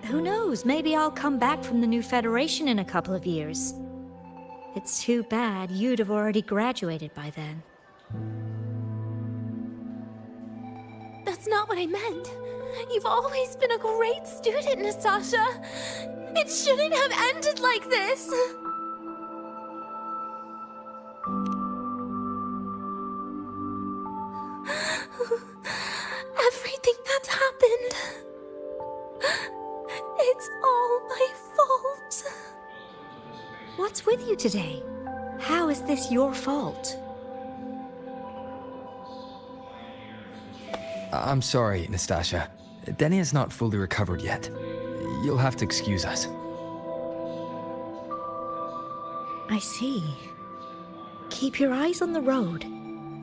O: Who knows, maybe I'll come back from the new Federation in a couple of years. It's too bad you'd have already graduated by then.
B: That's not what I meant. You've always been a great student, Nastasha. It shouldn't have ended like this. Everything that's happened... it's all my fault.
O: What's with you today? How is this your fault?
L: I'm sorry, Nastasha. Denia's not fully recovered yet. You'll have to excuse us.
O: I see. Keep your eyes on the road.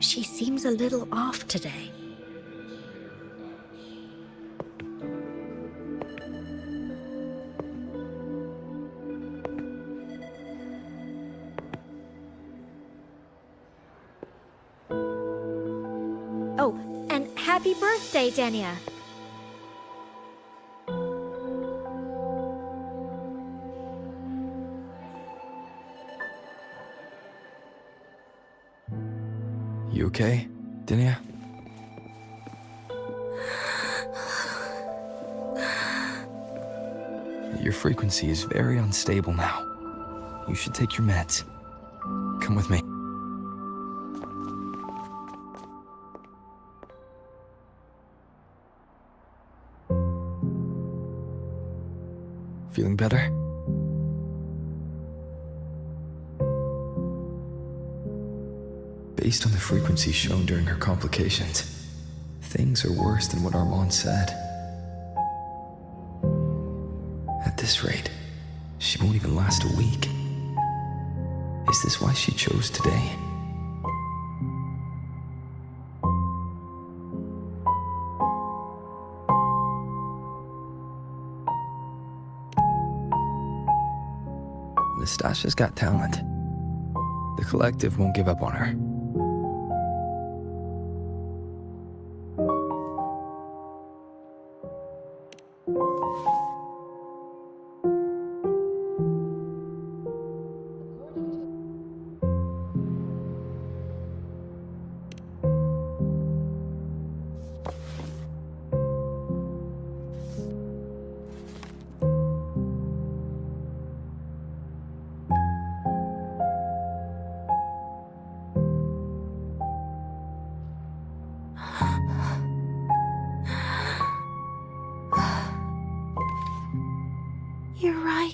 O: She seems a little off today. Oh, and happy birthday, Denia.
F: You okay, Denia? Your frequency is very unstable now. You should take your meds. Come with me. Feeling better? Based on the frequency shown during her complications, things are worse than what Armand said. At this rate, she won't even last a week. Is this why she chose today? Nastasha's got talent. The collective won't give up on her.
B: You're right.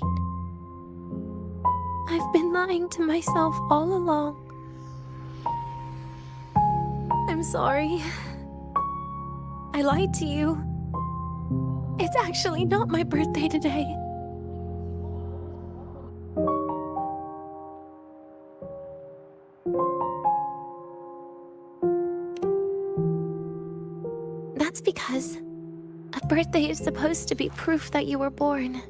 B: I've been lying to myself all along. I'm sorry. I lied to you. It's actually not my birthday today. That's because a birthday is supposed to be proof that you were born.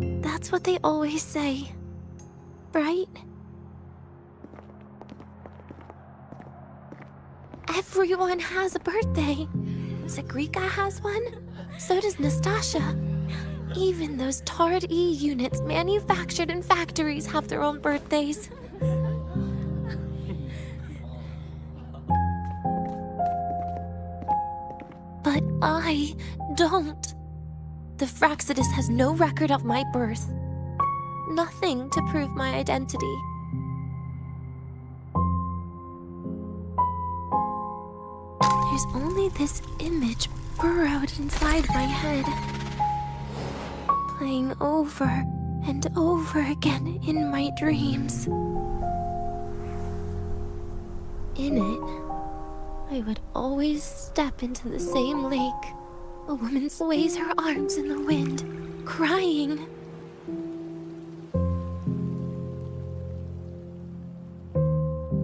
B: That's what they always say, right? Everyone has a birthday. Zagrika has one, so does Nastasha. Even those Tard E units manufactured in factories have their own birthdays. But I don't. The Fraxidus has no record of my birth. Nothing to prove my identity. There's only this image burrowed inside my head, playing over and over again in my dreams. In it, I would always step into the same lake. A woman sways her arms in the wind, crying.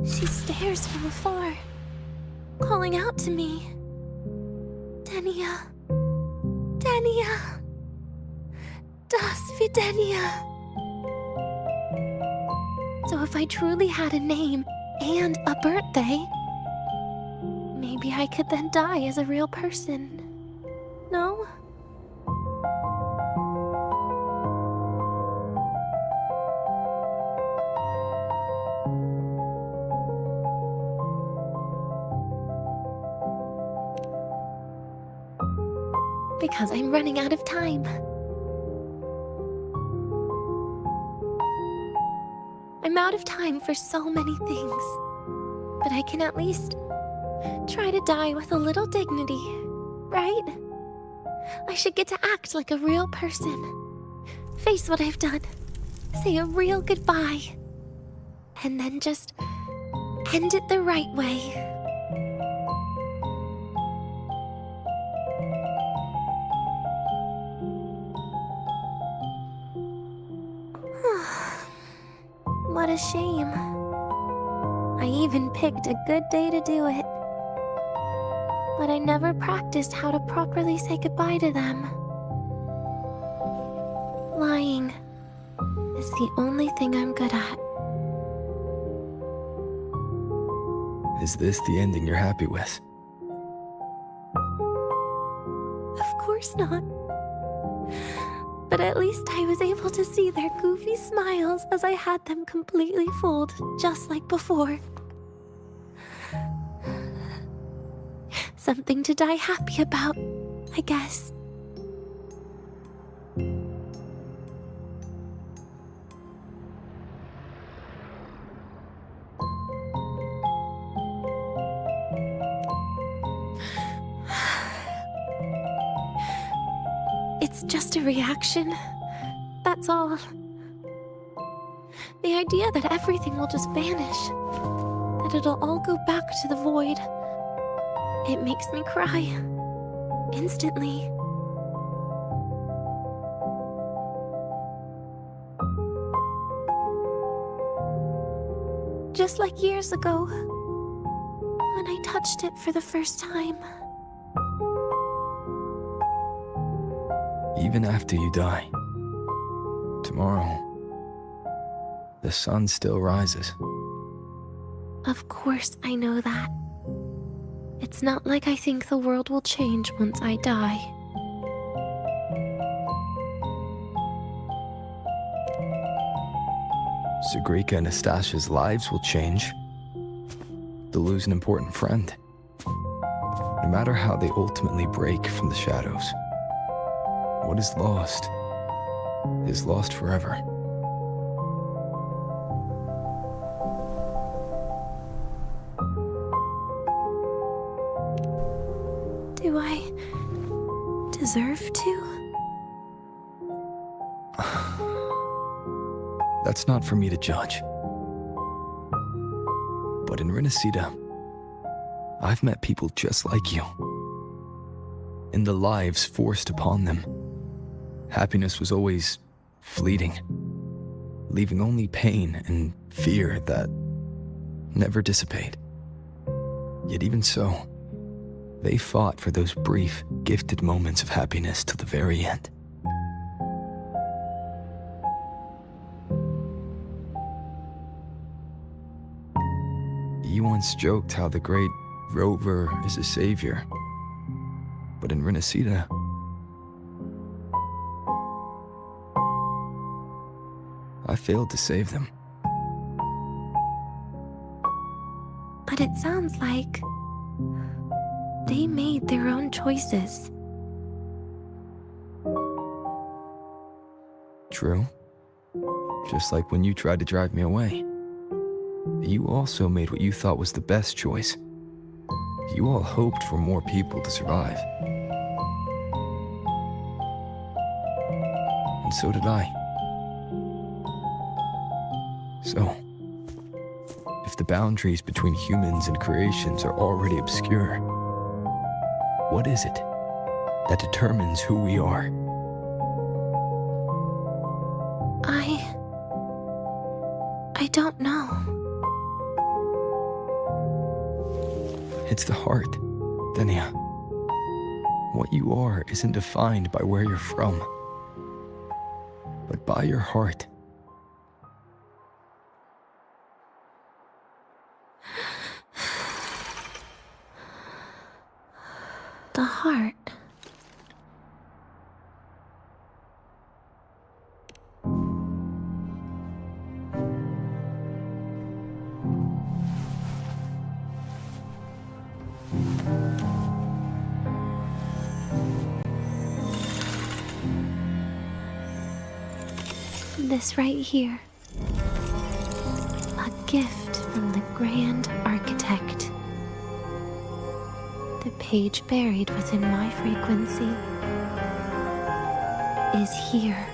B: She stares from afar, calling out to me. Denia. Denia. Das Videnia. So if I truly had a name and a birthday, maybe I could then die as a real person. No? Because I'm running out of time. I'm out of time for so many things. But I can at least try to die with a little dignity, right? I should get to act like a real person. Face what I've done. Say a real goodbye. And then just end it the right way. What a shame. I even picked a good day to do it. But I never practiced how to properly say goodbye to them. Lying is the only thing I'm good at.
F: Is this the ending you're happy with?
B: Of course not. But at least I was able to see their goofy smiles as I had them completely fooled, just like before. Something to die happy about, I guess. It's just a reaction. That's all. The idea that everything will just vanish, that it'll all go back to the void, it makes me cry. Instantly. Just like years ago, when I touched it for the first time.
F: Even after you die, tomorrow, the sun still rises.
B: Of course I know that. It's not like I think the world will change once I die.
F: Segrika and Nastasha's lives will change. They'll lose an important friend. No matter how they ultimately break from the shadows, what is lost forever.
B: Do I deserve to?
F: That's not for me to judge. But in Renacida, I've met people just like you. In the lives forced upon them, happiness was always fleeting, leaving only pain and fear that never dissipate. Yet even so, they fought for those brief, gifted moments of happiness till the very end. You once joked how the great rover is a savior, but in Renacida, I failed to save them.
B: But it sounds like they made their own choices.
F: True. Just like when you tried to drive me away. You also made what you thought was the best choice. You all hoped for more people to survive. And so did I. So, if the boundaries between humans and creations are already obscure, what is it that determines who we are?
B: I don't know.
F: It's the heart, Denia. What you are isn't defined by where you're from, but by your heart.
B: The heart. This right here. A gift from the Grand Architect. The page buried within my frequency is here.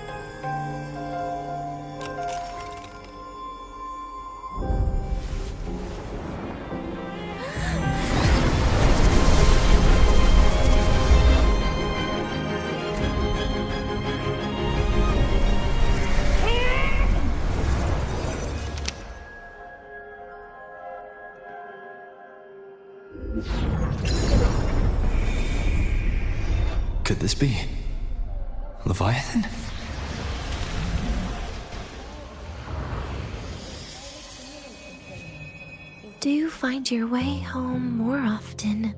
F: Could this be Leviathan?
B: Do find your way home more often.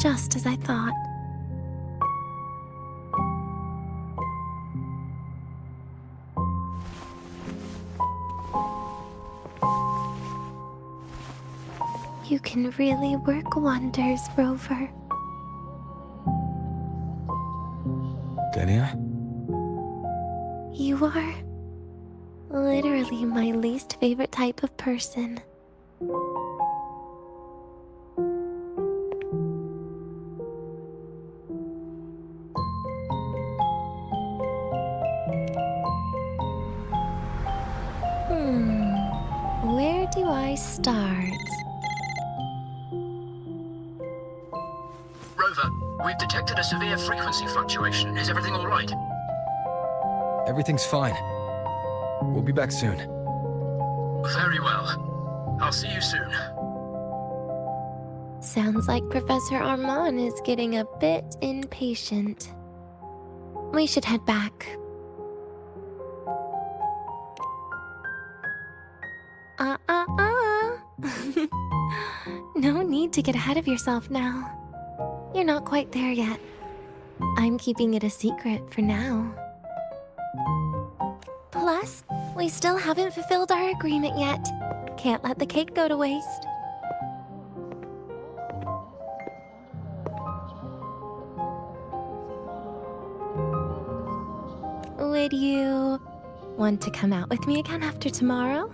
B: Just as I thought. You can really work wonders, Rover.
F: Denia?
B: You are literally my least favorite type of person. Where do I start?
H: Rover, we've detected a severe frequency fluctuation. Is everything all right?
L: Everything's fine. We'll be back soon.
H: Very well. I'll see you soon.
B: Sounds like Professor Armand is getting a bit impatient. We should head back. No need to get ahead of yourself now. You're not quite there yet. I'm keeping it a secret for now. Plus, we still haven't fulfilled our agreement yet. Can't let the cake go to waste. Would you want to come out with me again after tomorrow?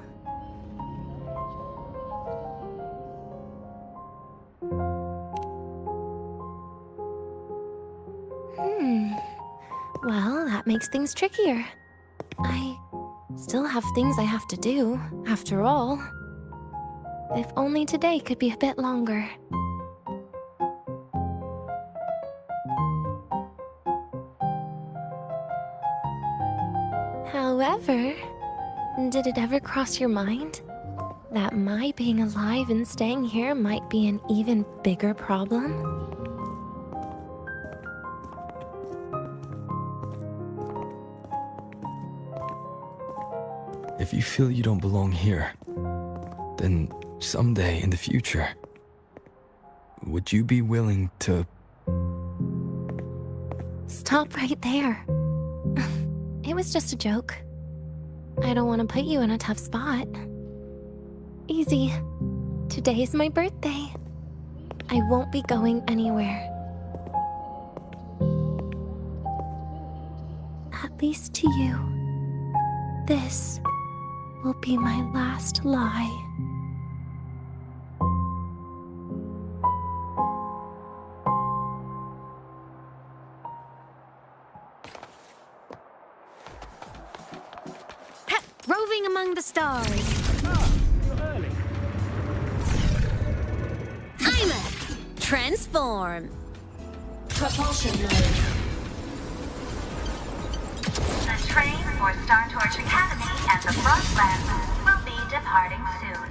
B: Well, that makes things trickier. I still have things I have to do, after all. If only today could be a bit longer. However, did it ever cross your mind that my being alive and staying here might be an even bigger problem?
F: If you feel you don't belong here, then someday in the future, would you be willing to...
B: Stop right there. It was just a joke. I don't want to put you in a tough spot. Easy. Today's my birthday. I won't be going anywhere. At least to you. This will be my last lie.
E: Roving among the stars.
G: You're early.
E: I'm a transform.
P: Propulsion mode. The train for Star Torch Academy and the Frostlands will be departing soon.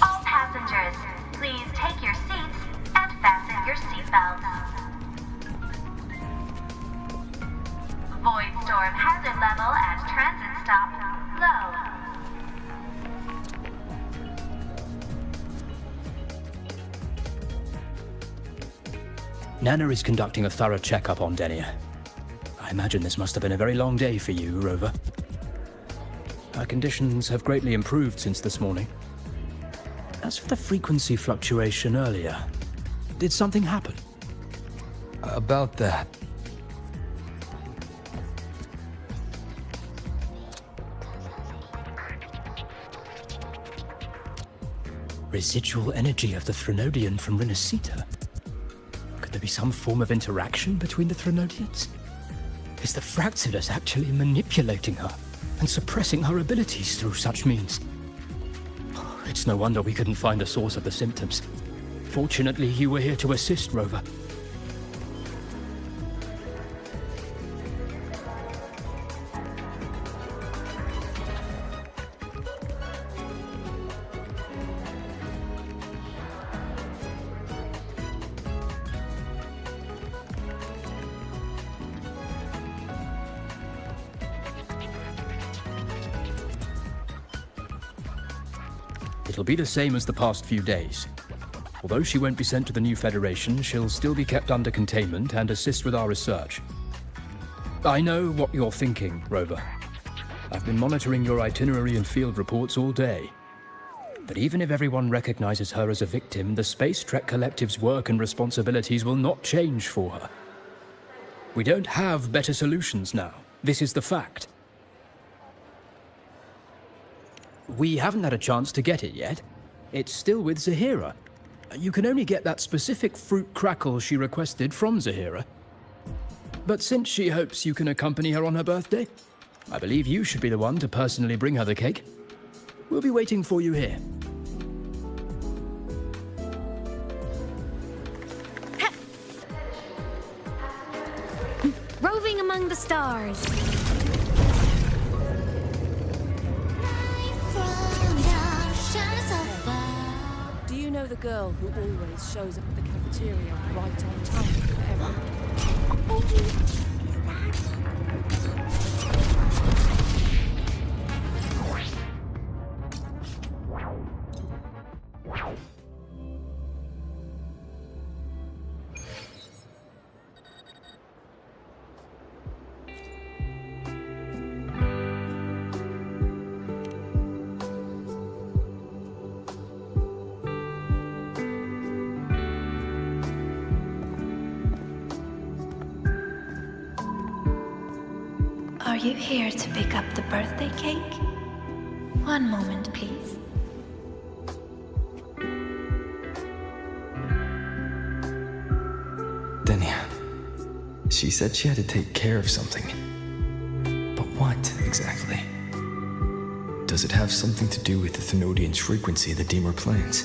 P: All passengers, please take your seats and fasten your seatbelts. Void storm hazard level at transit stop low.
H: Nana is conducting a thorough checkup on Denia. I imagine this must have been a very long day for you, Rover. Her conditions have greatly improved since this morning. As for the frequency fluctuation earlier, did something happen?
L: About that.
H: Residual energy of the Threnodian from Renacita? Could there be some form of interaction between the Threnodians? Is the Fractsidus actually manipulating her and suppressing her abilities through such means? It's no wonder we couldn't find the source of the symptoms. Fortunately, you were here to assist, Rover. It'll be the same as the past few days. Although she won't be sent to the new Federation, she'll still be kept under containment and assist with our research. I know what you're thinking, Rover. I've been monitoring your itinerary and field reports all day. But even if everyone recognizes her as a victim, the Space Trek Collective's work and responsibilities will not change for her. We don't have better solutions now. This is the fact. We haven't had a chance to get it yet. It's still with Zahira. You can only get that specific fruit crackle she requested from Zahira. But since she hopes you can accompany her on her birthday, I believe you should be the one to personally bring her the cake. We'll be waiting for you here.
E: Roving among the stars.
M: Do you know the girl who always shows up at the cafeteria right on time for everything?
P: Are you here to pick up the birthday cake? One moment, please.
F: Denia. She said she had to take care of something. But what, exactly? Does it have something to do with the Thenodian's frequency of the Deemer planes?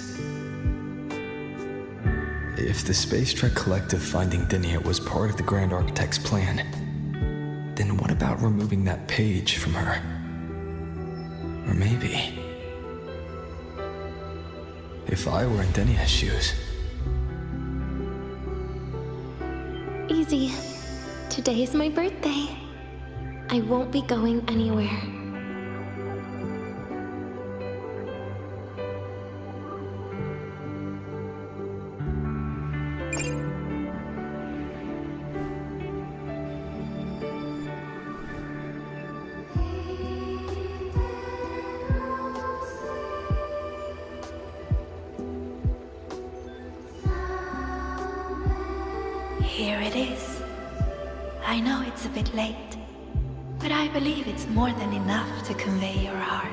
F: If the Space Trek Collective finding Denia was part of the Grand Architect's plan, then what about removing that page from her? Or maybe... if I were in Denia's shoes...
B: Easy. Today is my birthday. I won't be going anywhere.
P: Here it is. I know it's a bit late, but I believe it's more than enough to convey your heart.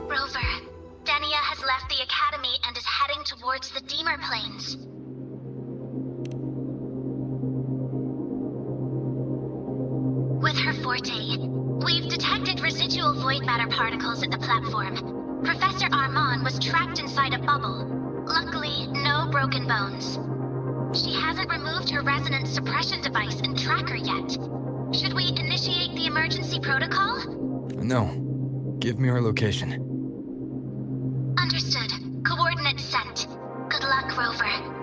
D: Rover, Denia has left the Academy and is heading towards the Deemer Plains. With her forte, we've detected residual void matter particles at the platform. Professor Armand was trapped inside a bubble. Luckily, no broken bones. She hasn't removed her resonance suppression device and tracker yet. Should we initiate the emergency protocol?
F: No. Give me her location.
D: Understood. Coordinates sent. Good luck, Rover.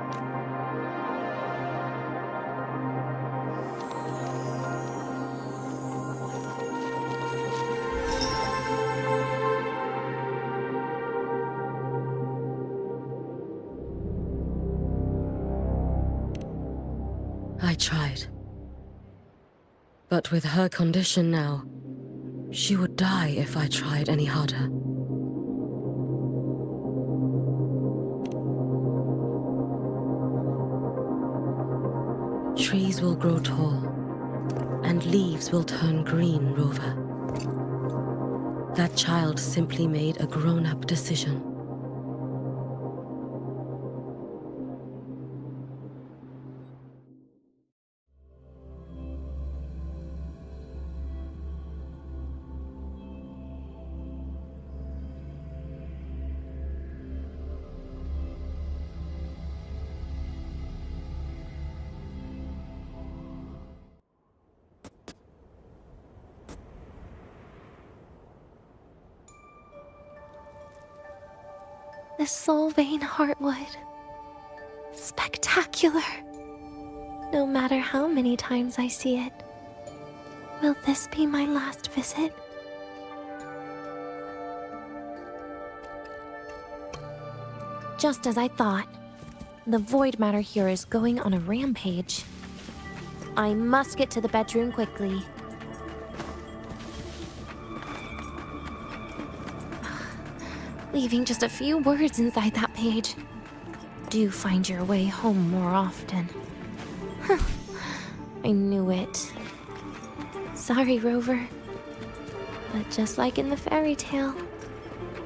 Q: I tried. But with her condition now, she would die if I tried any harder. Trees will grow tall, and leaves will turn green, Rover. That child simply made a grown-up decision.
B: The Soulvein Heartwood. Spectacular. No matter how many times I see it. Will this be my last visit? Just as I thought. The void matter here is going on a rampage. I must get to the bedroom quickly. Leaving just a few words inside that page. Do find your way home more often. Huh. I knew it. Sorry, Rover. But just like in the fairy tale,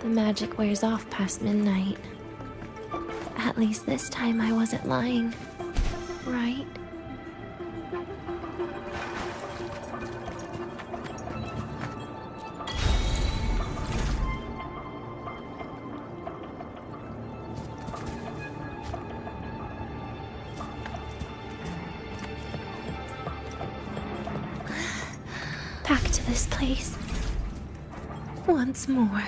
B: the magic wears off past midnight. At least this time I wasn't lying, right? Back to this place. Once more.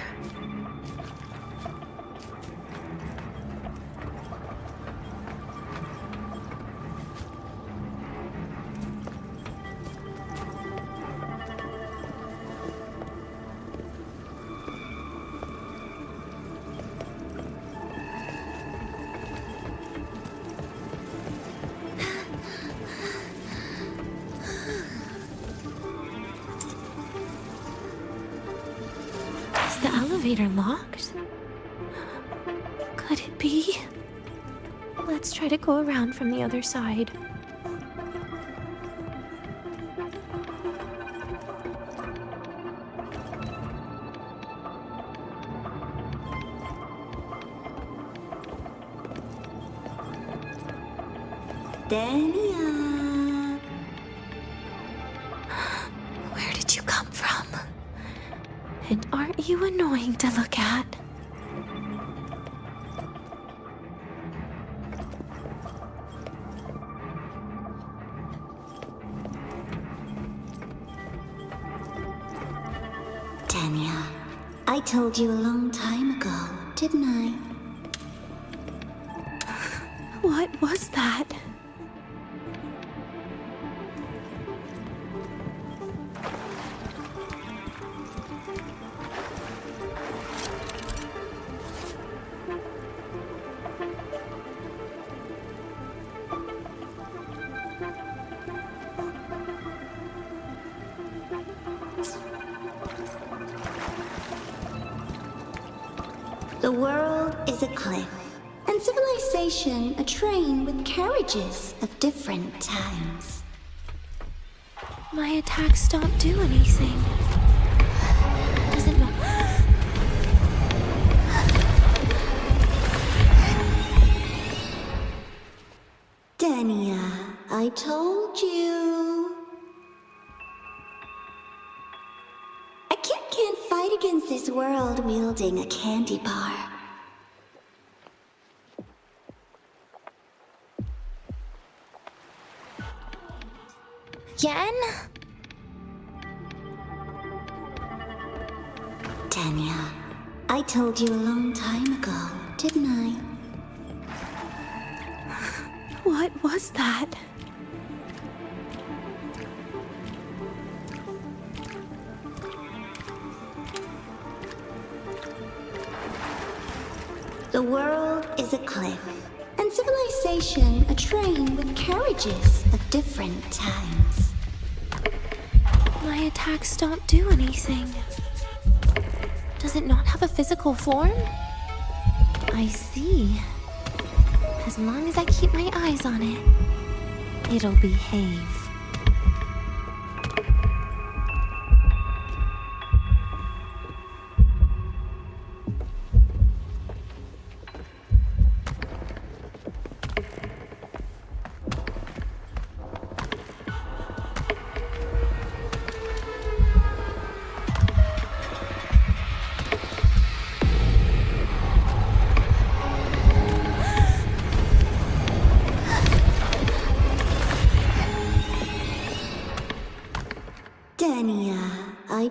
B: Is the elevator locked? Could it be? Let's try to go around from the other side.
C: Denia.
B: Where did you come from? And aren't you annoying to look at?
C: Denia, I told you a long time ago, didn't I?
B: What was that?
C: The world is a cliff, and civilization a train with carriages of different times.
B: My attacks don't do anything. Does it not?
C: Denia, I told you. A kid can't fight against this world wielding a candy bar.
B: Yen?
C: Denia, I told you a long time ago, didn't I?
B: What was that?
C: The world is a cliff, and civilization a train with carriages of different times.
B: My attacks don't do anything. Does it not have a physical form? I see. As long as I keep my eyes on it, it'll behave.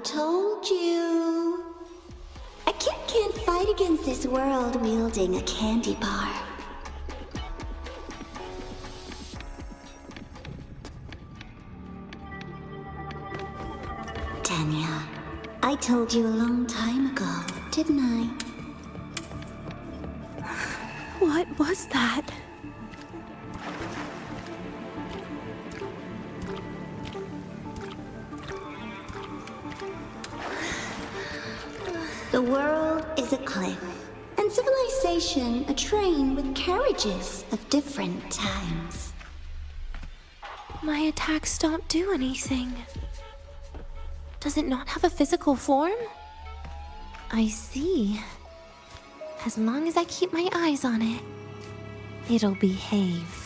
C: told you. A kid can't fight against this world wielding a candy bar. Denia, I told you a long time ago, didn't I?
B: What was that?
C: The world is a cliff, and civilization a train with carriages of different times.
B: My attacks don't do anything. Does it not have a physical form? I see. As long as I keep my eyes on it, it'll behave.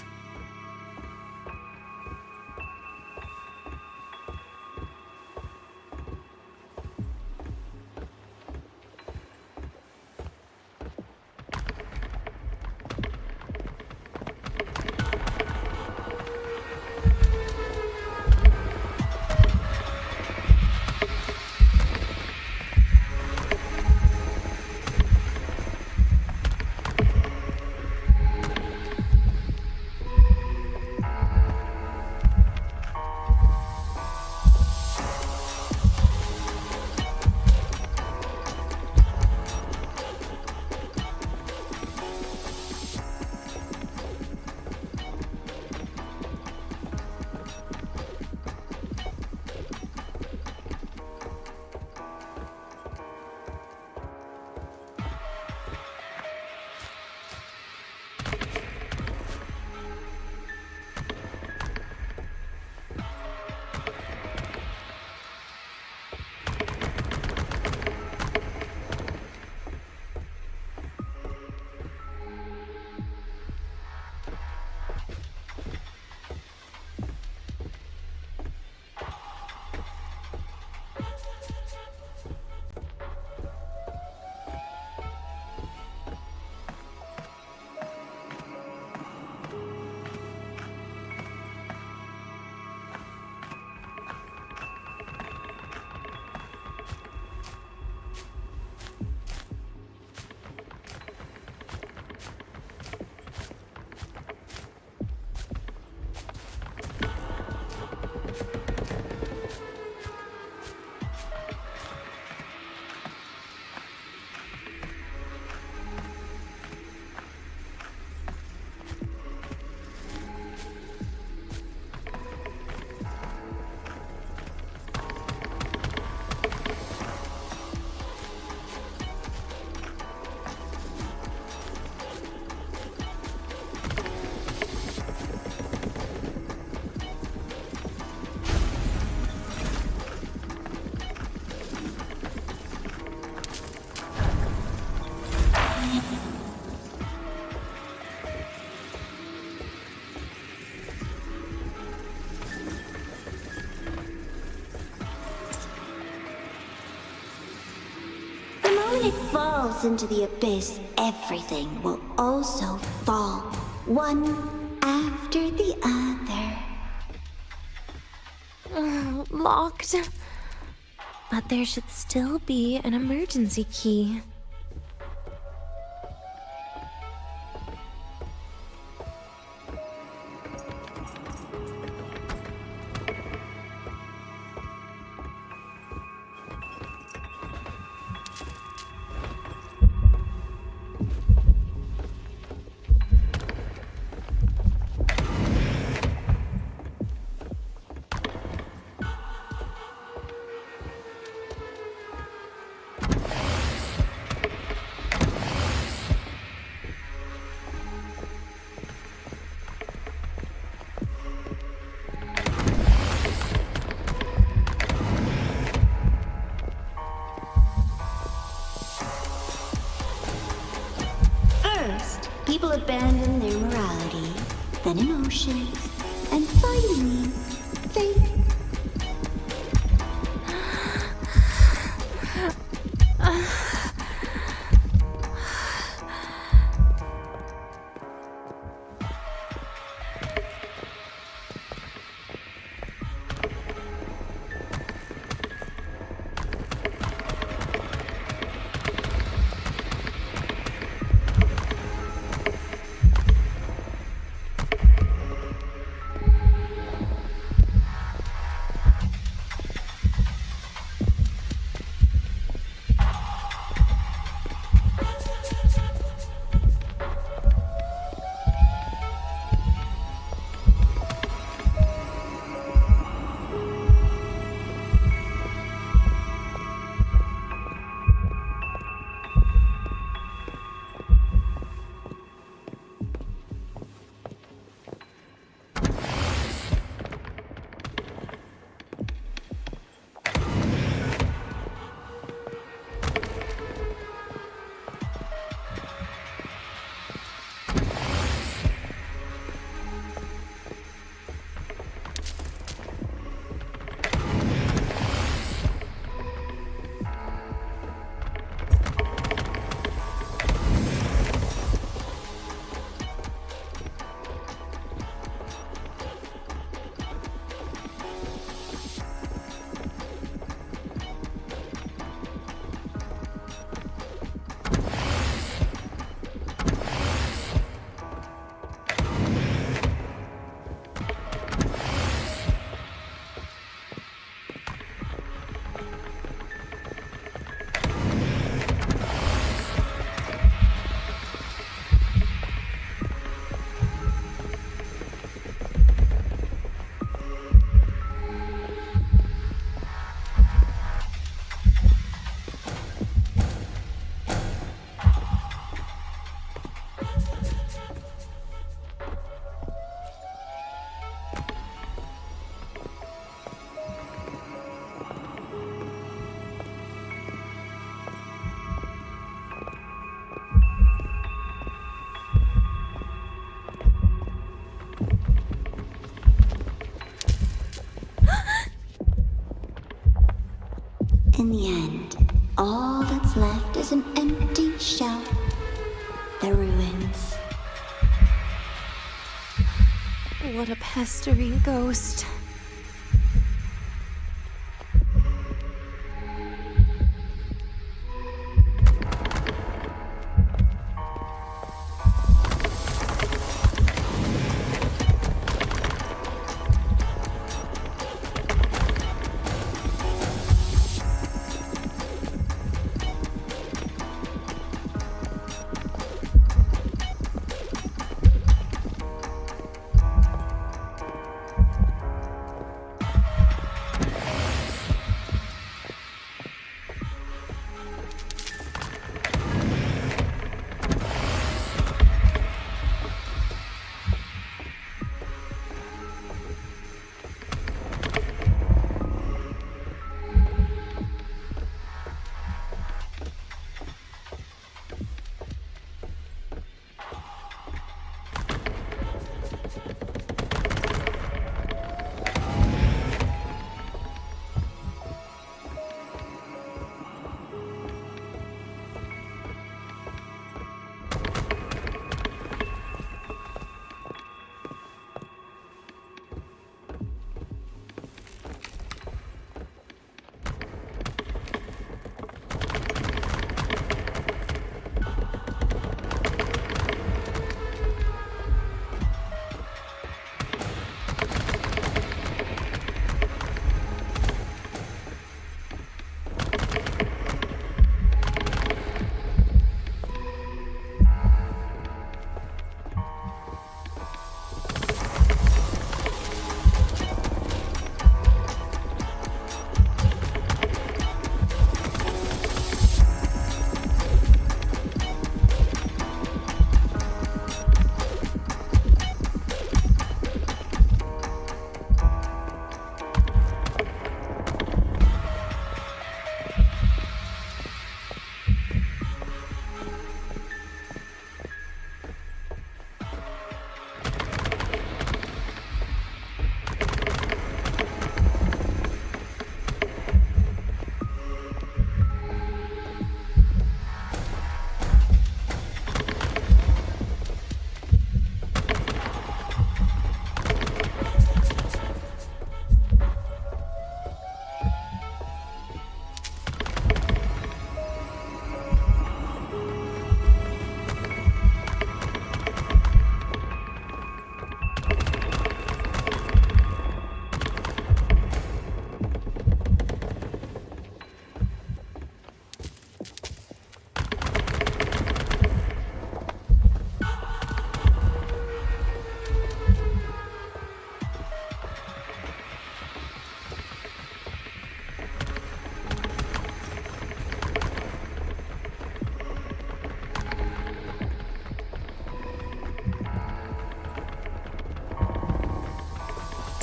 C: When it falls into the abyss, everything will also fall, one after the other.
B: Locked. But there should still be an emergency key.
C: People abandon their morality, then emotions, and finally, faith. the end, all that's left is an empty shell. The ruins.
B: What a pestering ghost.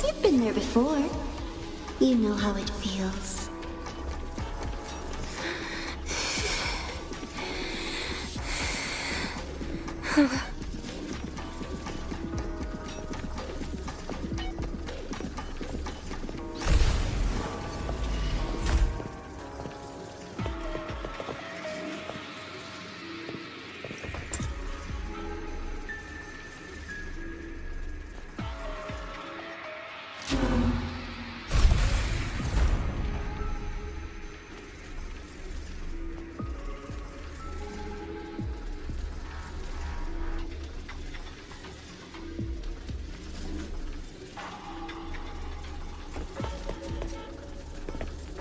C: You've been there before. You know how it feels.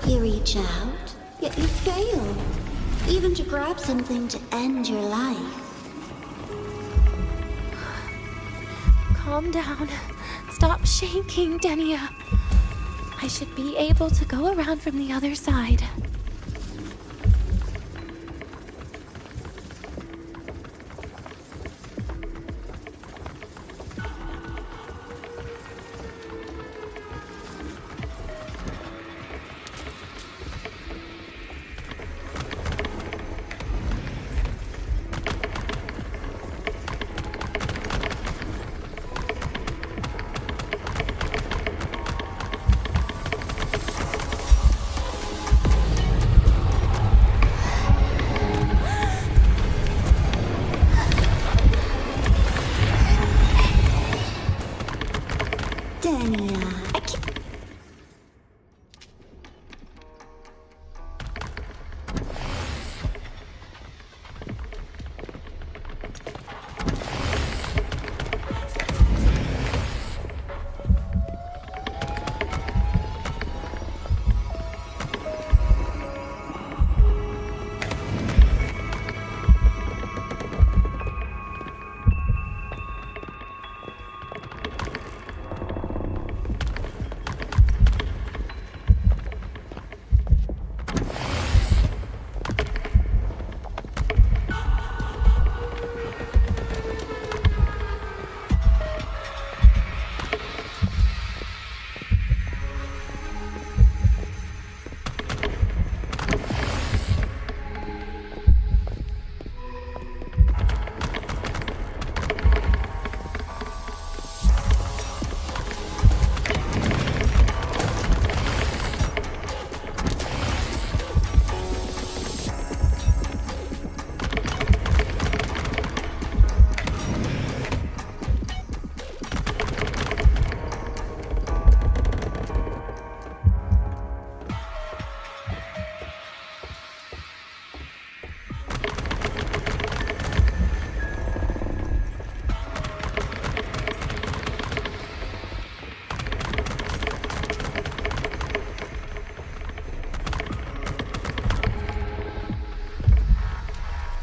C: You reach out, yet you fail. Even to grab something to end your life.
B: Calm down. Stop shaking, Denia. I should be able to go around from the other side.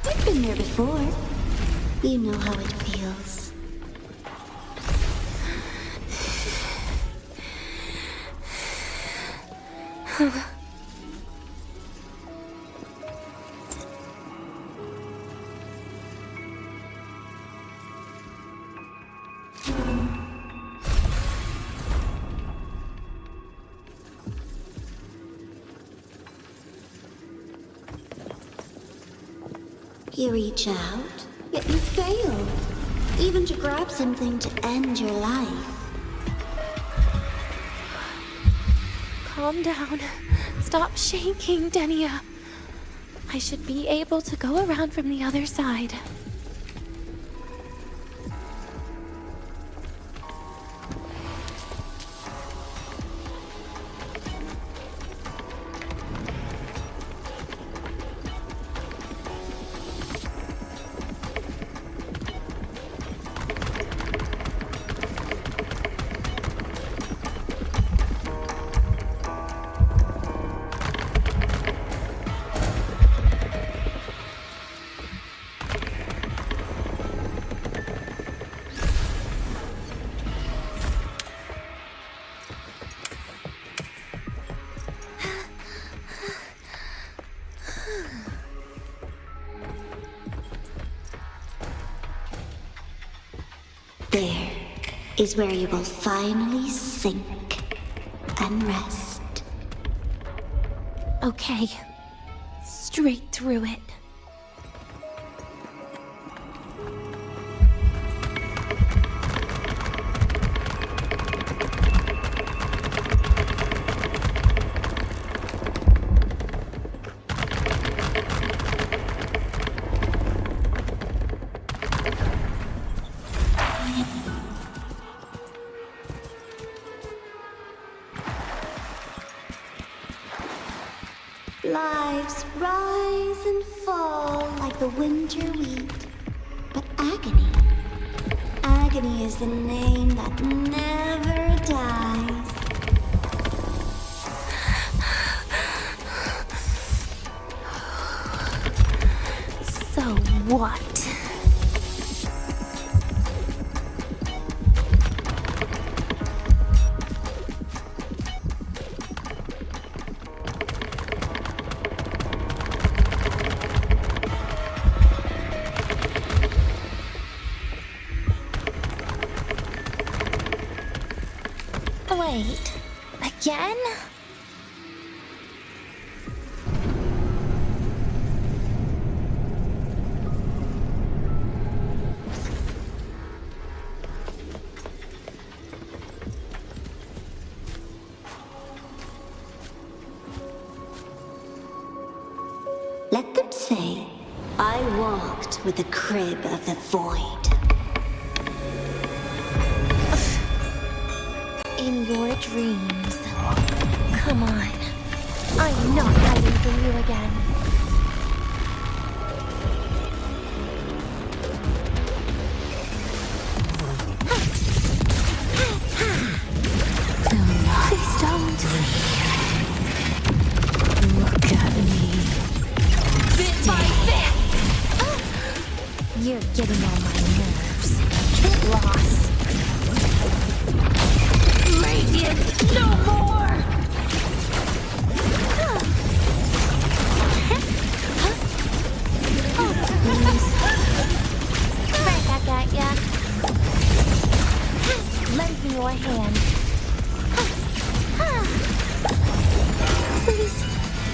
C: You've been there before. You know how it feels. You reach out, yet you fail. Even to grab something to end your life.
J: Calm down. Stop shaking, Denia. I should be able to go around from the other side.
C: There is where you will finally sink and rest.
J: Okay. Straight through it.
C: Lives rise and fall like the winter wheat. But agony, agony is the name that never dies.
J: So what? Wait, again?
C: Let them say, I walked with the crib of the void.
J: In your dreams. Come on. I'm not hiding from you again. Please don't.
Q: Look at me.
J: Bit by bit! You're getting on my nerves. Get lost. Radiance, no more! Right back at ya. Lend me your hand. Please,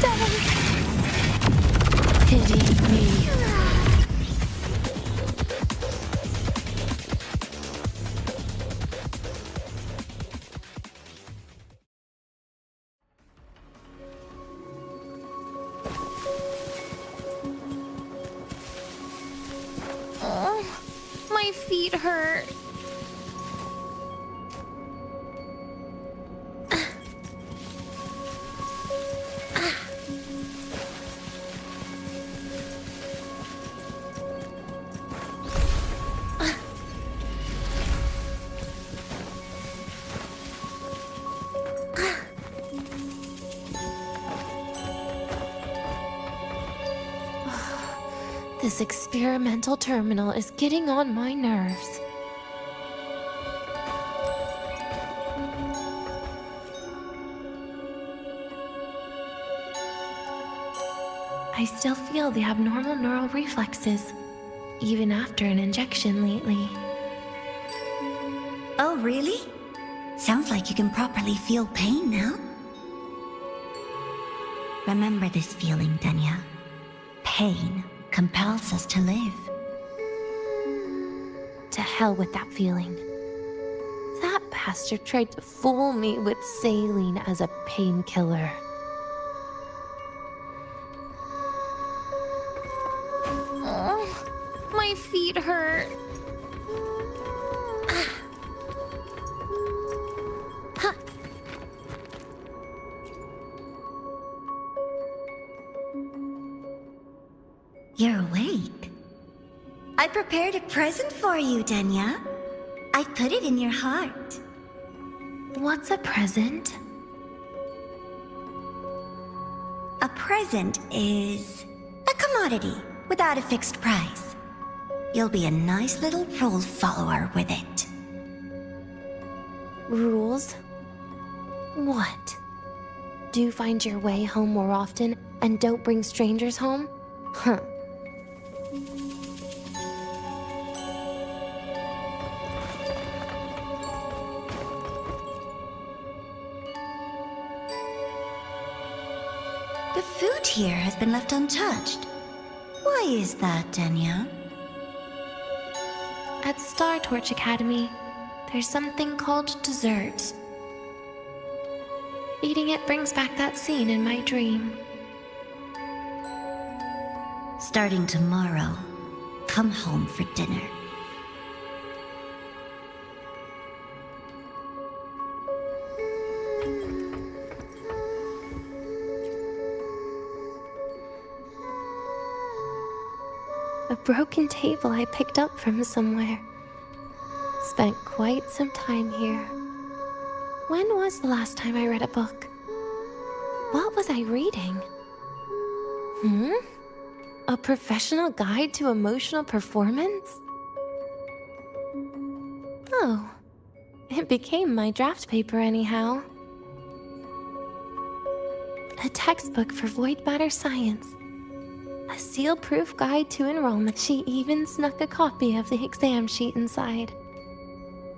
J: don't.
Q: Pity me.
J: My feet hurt.
B: This experimental terminal is getting on my nerves. I still feel the abnormal neural reflexes, even after an injection lately.
C: Oh, really? Sounds like you can properly feel pain now. Remember this feeling, Denia. Pain compels us to live.
B: To hell with that feeling. That bastard tried to fool me with saline as a painkiller. Oh, my feet hurt.
C: You're awake. I prepared a present for you, Denia. I put it in your heart.
B: What's a present?
C: A present is a commodity without a fixed price. You'll be a nice little rule follower with it.
B: Rules? What? Do find your way home more often and don't bring strangers home? Huh.
C: The food here has been left untouched. Why is that, Denia?
B: At Star Torch Academy, there's something called dessert. Eating it brings back that scene in my dream.
C: Starting tomorrow, come home for dinner.
B: A broken table I picked up from somewhere. Spent quite some time here. When was the last time I read a book? What was I reading? A professional guide to emotional performance? Oh, it became my draft paper anyhow. A textbook for void matter science. A seal-proof guide to enrollment. She even snuck a copy of the exam sheet inside.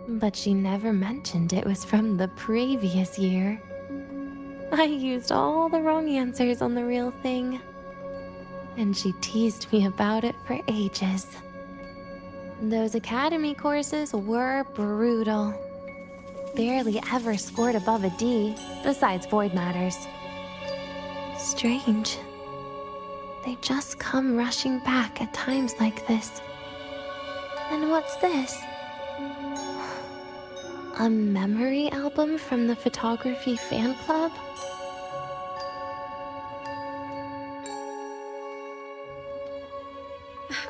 B: But she never mentioned it was from the previous year. I used all the wrong answers on the real thing. And she teased me about it for ages. Those academy courses were brutal. Barely ever scored above a D, besides void matters. Strange. They just come rushing back at times like this. And what's this? A memory album from the photography fan club?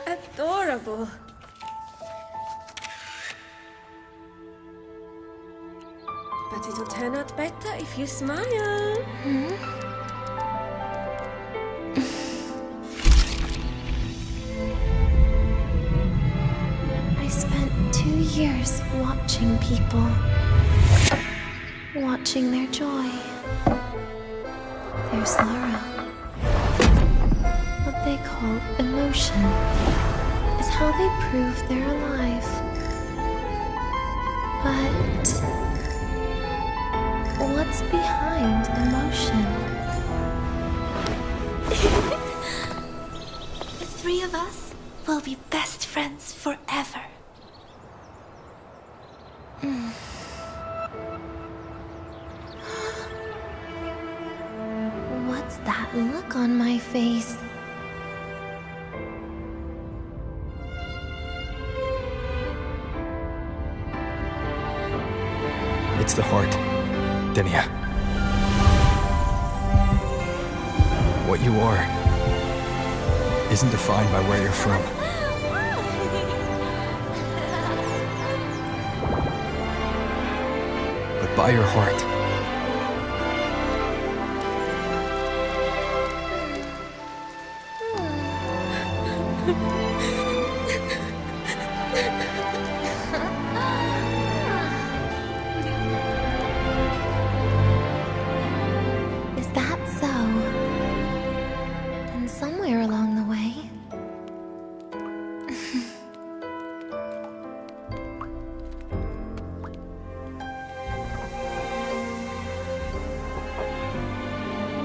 M: Adorable. But it'll turn out better if you smile.
B: I spent 2 years watching people. Watching their joy. Their sorrow. What they call emotion is how they prove they're alive. But what's behind emotion?
C: The three of us will be best friends forever.
B: What's that look on my face?
F: It's the heart, Denia. What you are isn't defined by where you're from. But by your heart.
B: Is that so? Then somewhere along the way...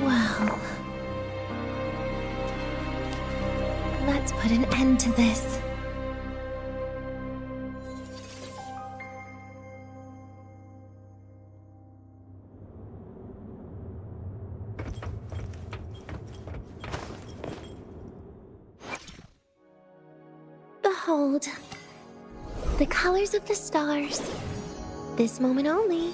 B: Well... Let's put an end to this. Behold, the colors of the stars. This moment only.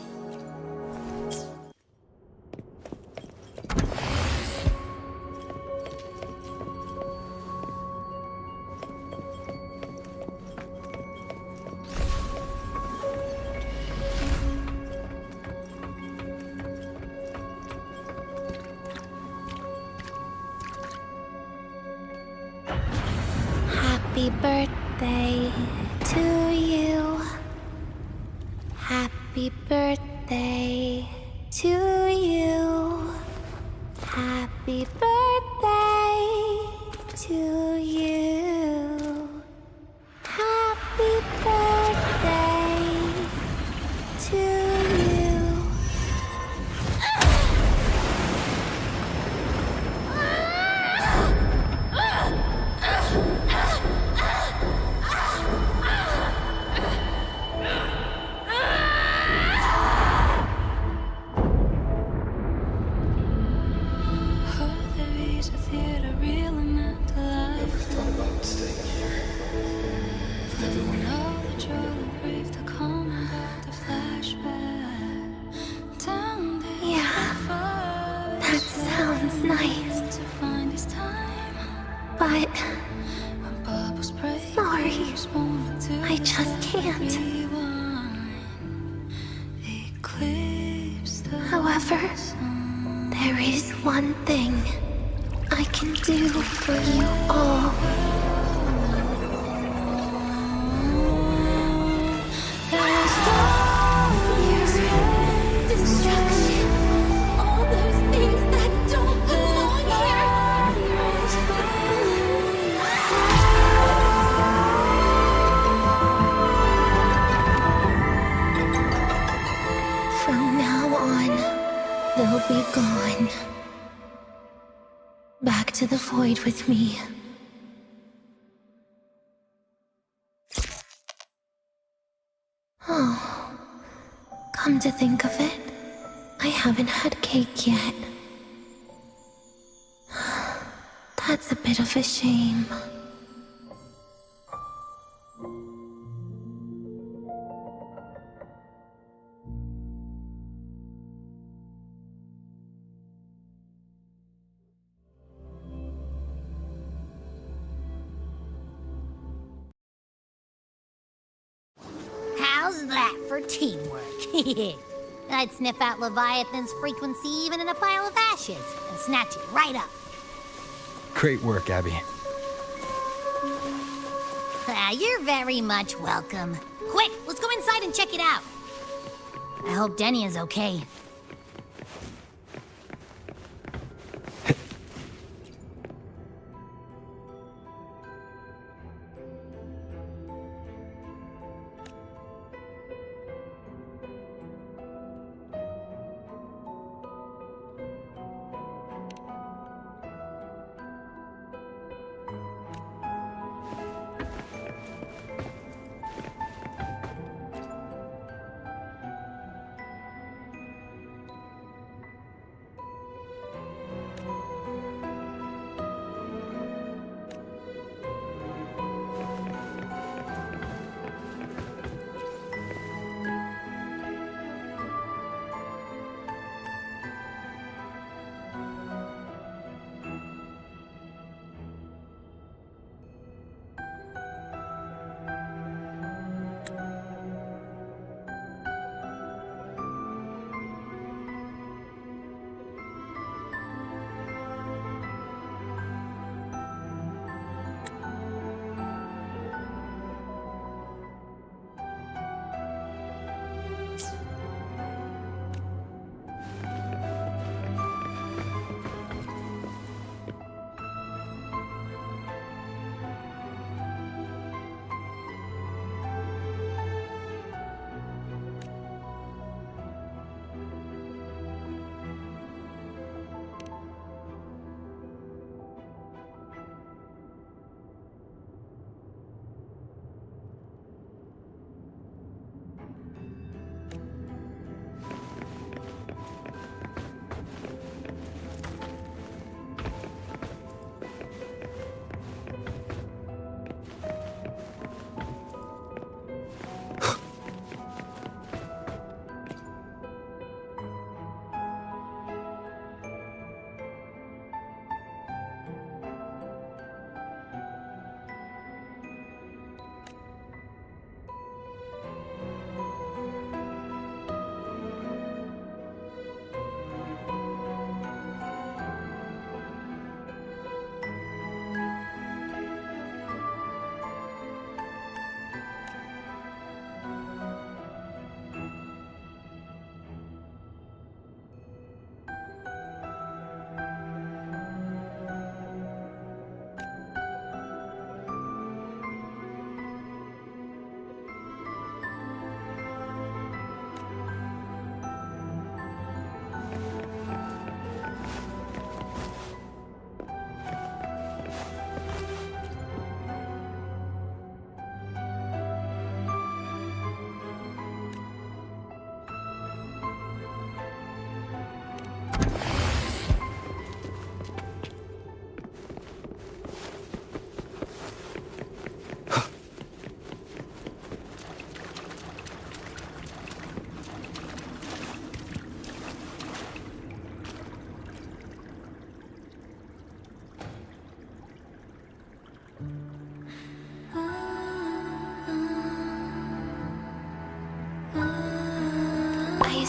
B: Happy birthday to you. Happy birthday to you. Happy birthday to you. Happy birthday to you. Yeah, that sounds nice. But sorry, I just can't. However, there is one thing I can do for you all. Destruction, all those things that don't belong here. From now on, they'll be gone. Back to the void with me. Oh, come to think of it, I haven't had cake yet. That's a bit of a shame.
R: How's that for teamwork? I'd sniff out Leviathan's frequency even in a pile of ashes and snatch it right up.
L: Great work, Abby.
R: You're very much welcome. Quick, let's go inside and check it out. I hope Denia's okay.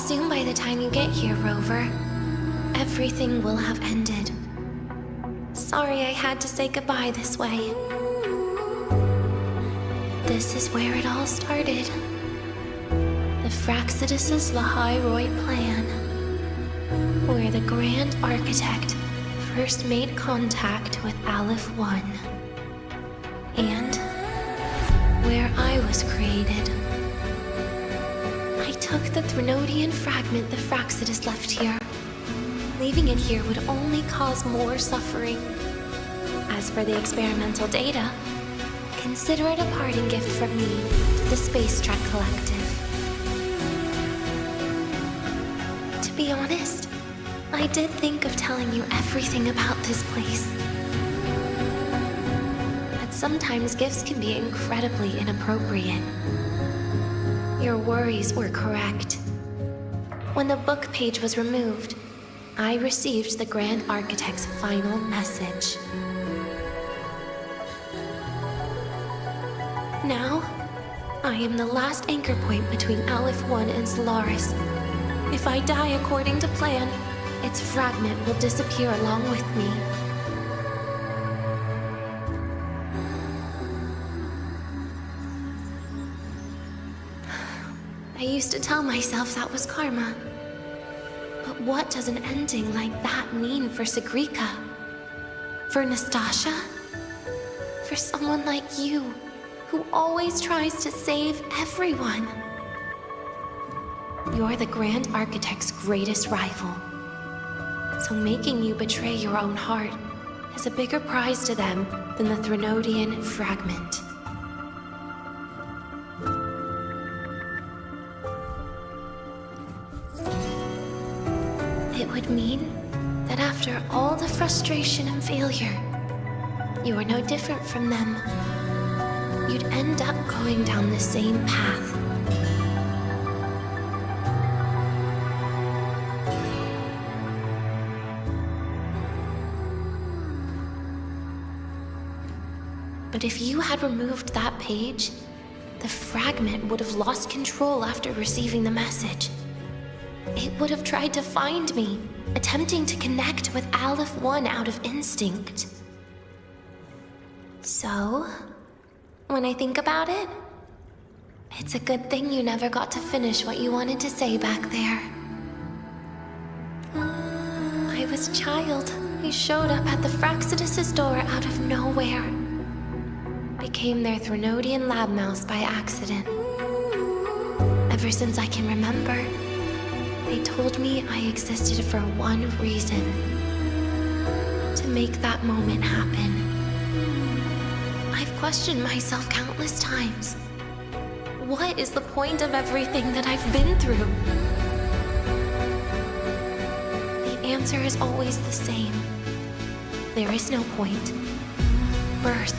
B: assume by the time you get here, Rover, everything will have ended. Sorry I had to say goodbye this way. This is where it all started. The Fraxidus' Lahairoi plan, where the Grand Architect first made contact with Aleph 1, and where I was created. I took the Threnodian fragment the Fraxidus left here. Leaving it here would only cause more suffering. As for the experimental data, consider it a parting gift from me to the Space Trek Collective. To be honest, I did think of telling you everything about this place. But sometimes gifts can be incredibly inappropriate. Your worries were correct. When the book page was removed, I received the Grand Architect's final message. Now, I am the last anchor point between Aleph 1 and Solaris. If I die according to plan, its fragment will disappear along with me. I used to tell myself that was karma. But what does an ending like that mean for Segrika? For Nastasha? For someone like you, who always tries to save everyone? You're the Grand Architect's greatest rival. So making you betray your own heart is a bigger prize to them than the Threnodian fragment. It would mean that after all the frustration and failure, you are no different from them. You'd end up going down the same path. But if you had removed that page, the fragment would have lost control after receiving the message. It would have tried to find me, attempting to connect with Aleph 1 out of instinct. So, when I think about it, it's a good thing you never got to finish what you wanted to say back there. I was a child who showed up at the Fraxidus' door out of nowhere. Became their Threnodian lab mouse by accident. Ever since I can remember, they told me I existed for one reason: to make that moment happen. I've questioned myself countless times. What is the point of everything that I've been through? The answer is always the same. There is no point. Birth,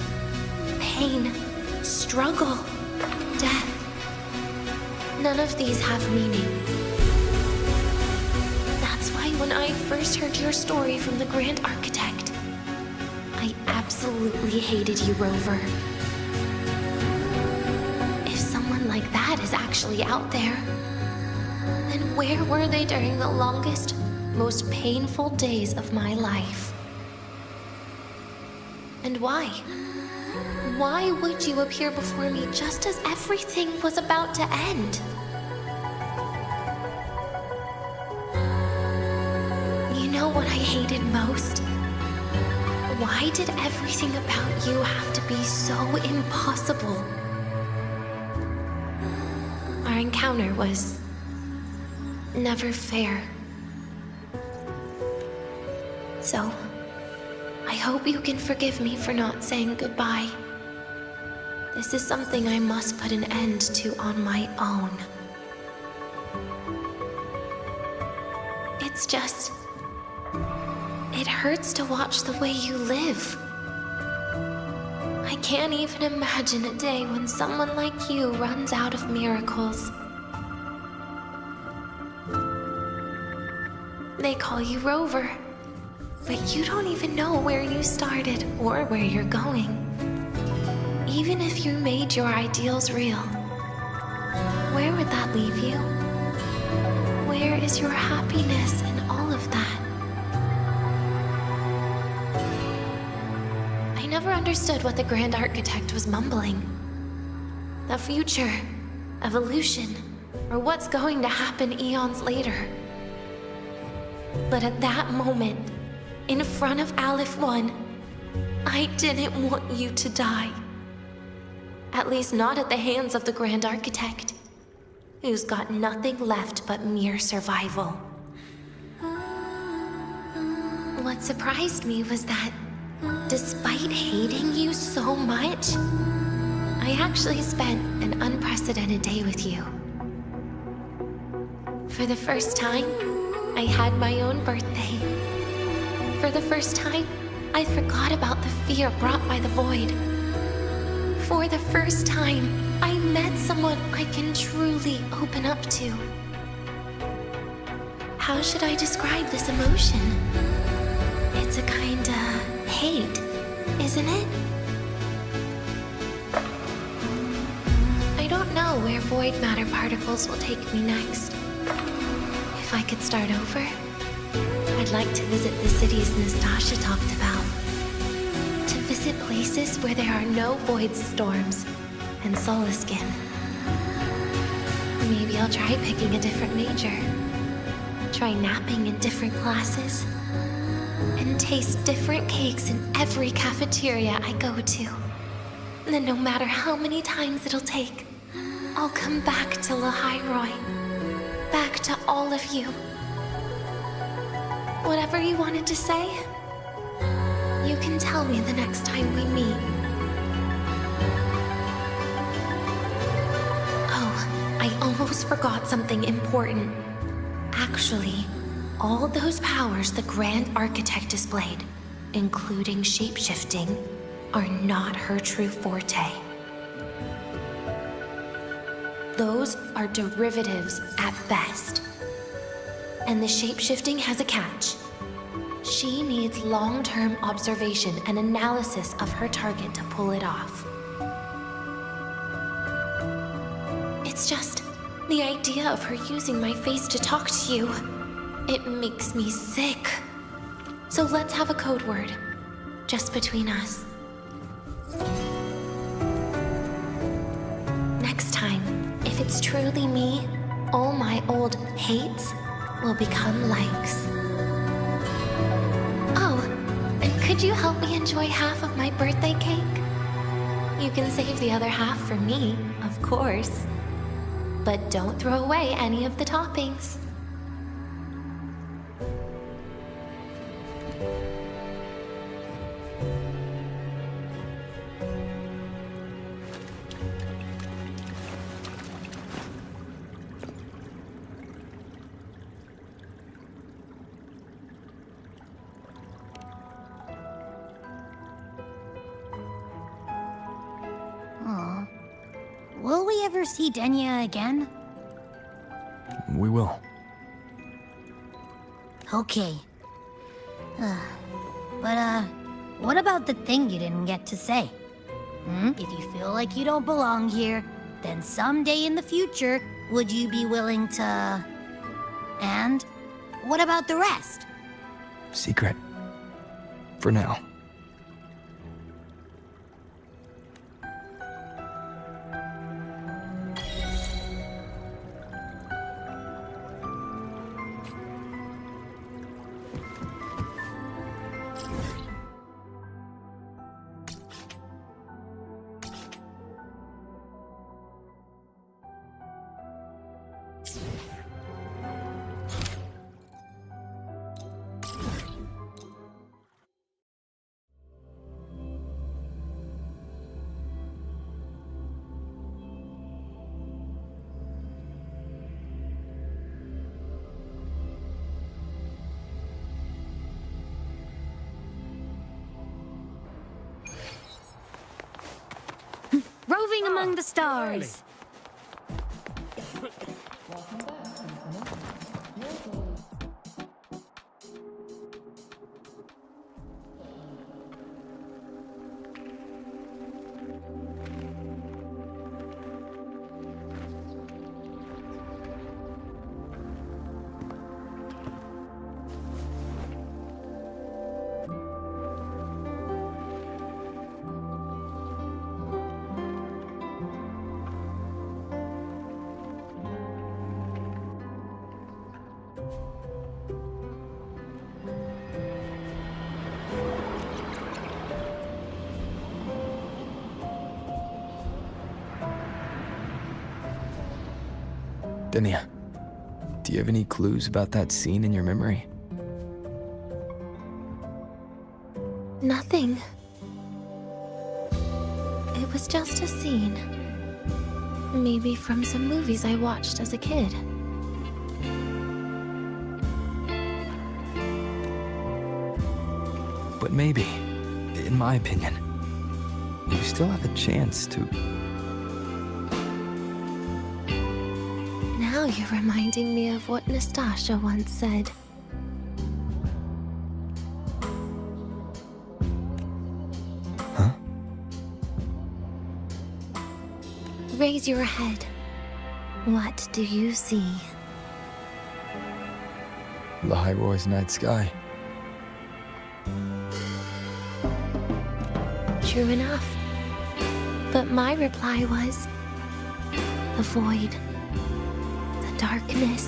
B: pain, struggle, death. None of these have meaning. That's why when I first heard your story from the Grand Architect, I absolutely hated you, Rover. If someone like that is actually out there, then where were they during the longest, most painful days of my life? And why? Why would you appear before me just as everything was about to end? You know what I hated most? Why did everything about you have to be so impossible? Our encounter was never fair. So, I hope you can forgive me for not saying goodbye. This is something I must put an end to on my own. It's just... it hurts to watch the way you live. I can't even imagine a day when someone like you runs out of miracles. They call you Rover, but you don't even know where you started or where you're going. Even if you made your ideals real, where would that leave you? Where is your happiness in all of that? I never understood what the Grand Architect was mumbling. The future, evolution, or what's going to happen eons later. But at that moment, in front of Aleph 1, I didn't want you to die. At least not at the hands of the Grand Architect, who's got nothing left but mere survival. What surprised me was that, despite hating you so much, I actually spent an unprecedented day with you. For the first time, I had my own birthday. For the first time, I forgot about the fear brought by the void. For the first time, I met someone I can truly open up to. How should I describe this emotion? It's a kinda hate, isn't it? I don't know where void matter particles will take me next. If I could start over, I'd like to visit the cities Nastasha talked about. To visit places where there are no void storms and Solaskin. Maybe I'll try picking a different major. Try napping in different classes. And taste different cakes in every cafeteria I go to. Then no matter how many times it'll take, I'll come back to Lahairoi. Back to all of you. Whatever you wanted to say, you can tell me the next time we meet. Oh, I almost forgot something important. Actually, all those powers the Grand Architect displayed, including shapeshifting, are not her true forte. Those are derivatives at best. And the shapeshifting has a catch. She needs long-term observation and analysis of her target to pull it off. It's just the idea of her using my face to talk to you. It makes me sick. So let's have a code word, just between us. Next time, if it's truly me, all my old hates will become likes. Oh, and could you help me enjoy half of my birthday cake? You can save the other half for me, of course. But don't throw away any of the toppings.
R: Aw. Will we ever see Denia again?
L: We will.
R: Okay. But what about the thing you didn't get to say? If you feel like you don't belong here, then someday in the future, would you be willing to... And what about the rest?
L: Secret. For now.
E: Roving among the stars.
F: Denia, do you have any clues about that scene in your memory?
B: Nothing. It was just a scene. Maybe from some movies I watched as a kid.
F: But maybe, in my opinion, you still have a chance to...
B: Now you're reminding me of what Nastasha once said.
F: Huh?
B: Raise your head. What do you see?
F: The Hyroy's night sky.
B: True enough. But my reply was... the void. The darkness.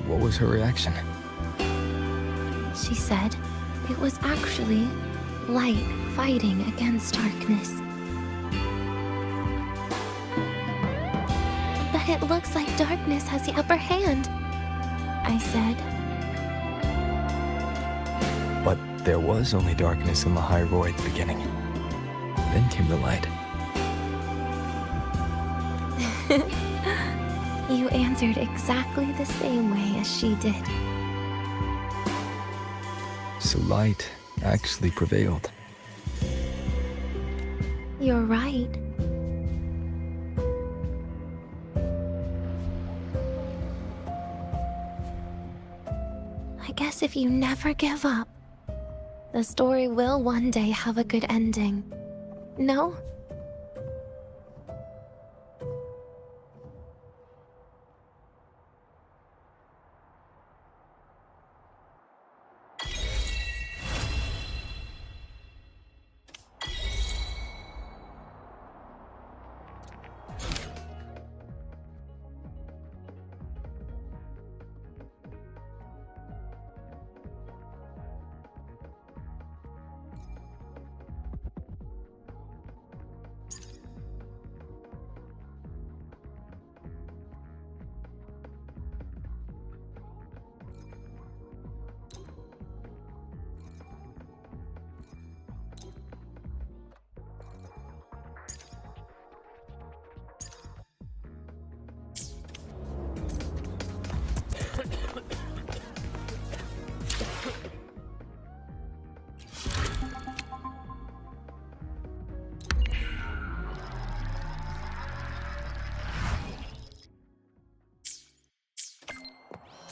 F: What was her reaction?
B: She said it was actually light fighting against darkness. But it looks like darkness has the upper hand, I said.
F: But there was only darkness in the Hyroy at the beginning. Then came the light.
B: You answered exactly the same way as she did.
F: So light actually prevailed.
B: You're right. I guess if you never give up, the story will one day have a good ending. No?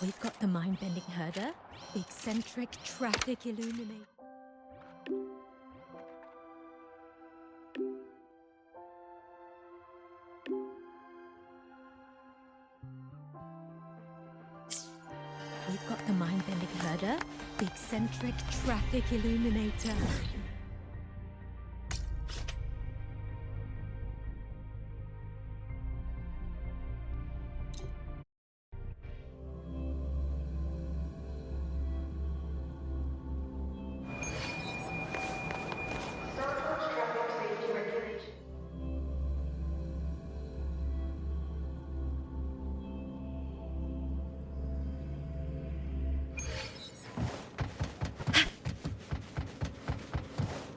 M: We've got the mind-bending herder, the eccentric traffic illuminator. We've got the mind-bending herder, the eccentric traffic illuminator.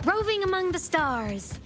E: Roving among the stars.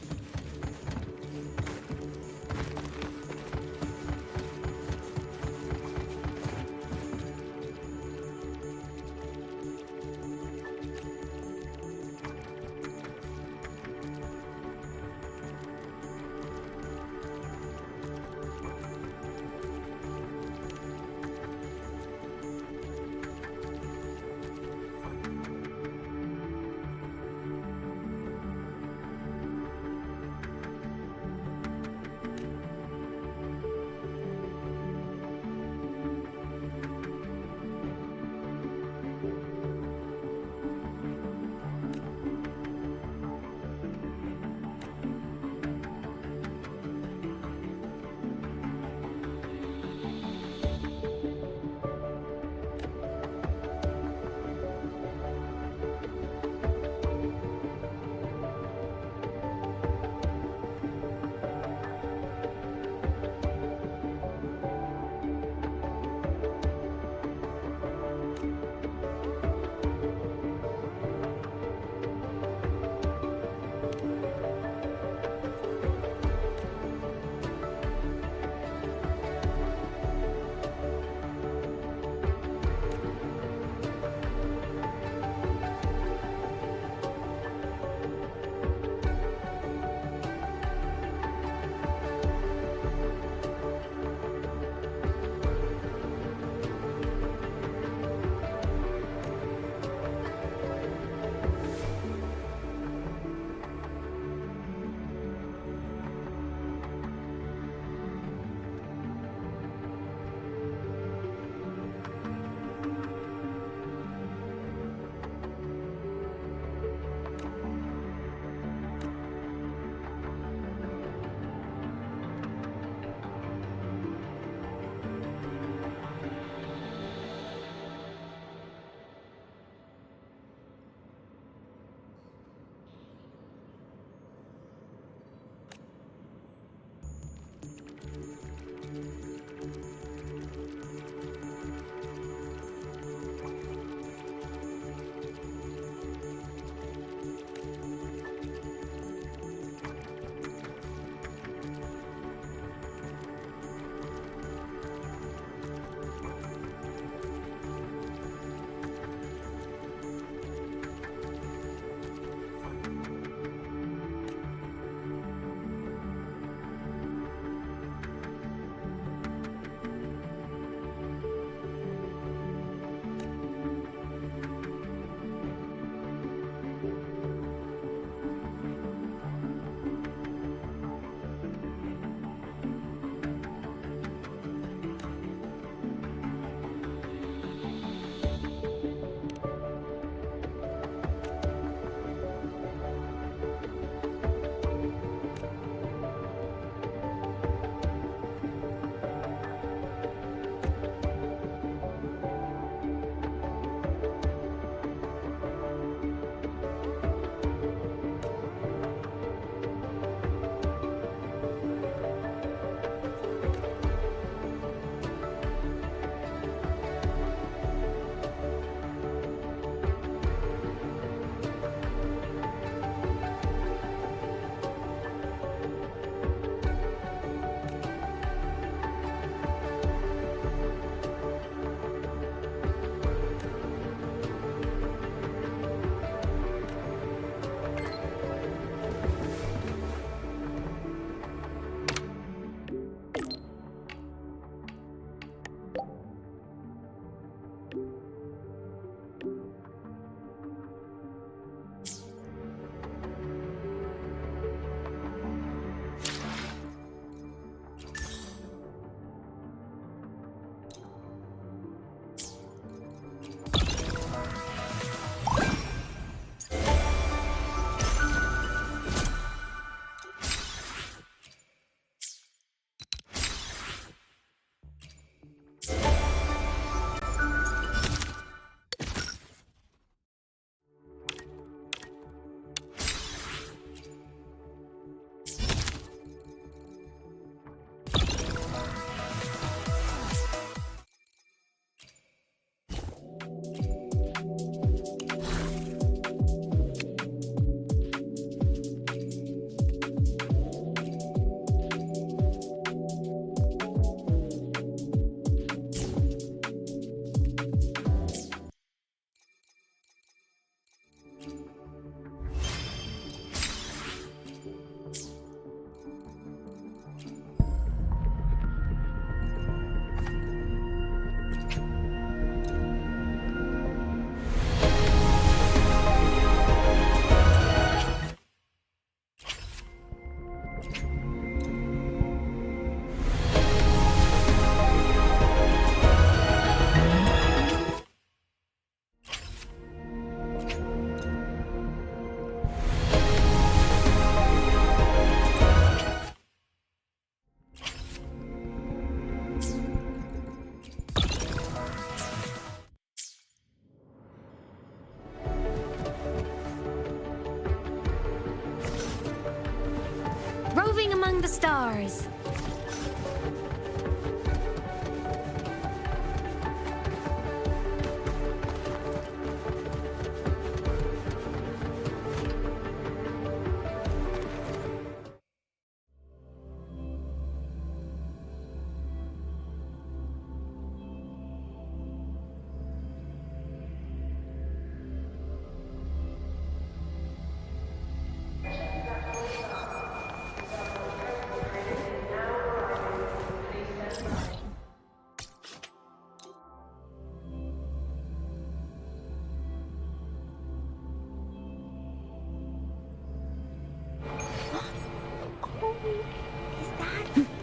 E: among the stars.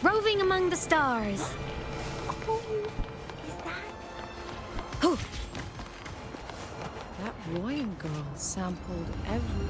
E: Roving among the stars.
M: That Royan girl sampled every...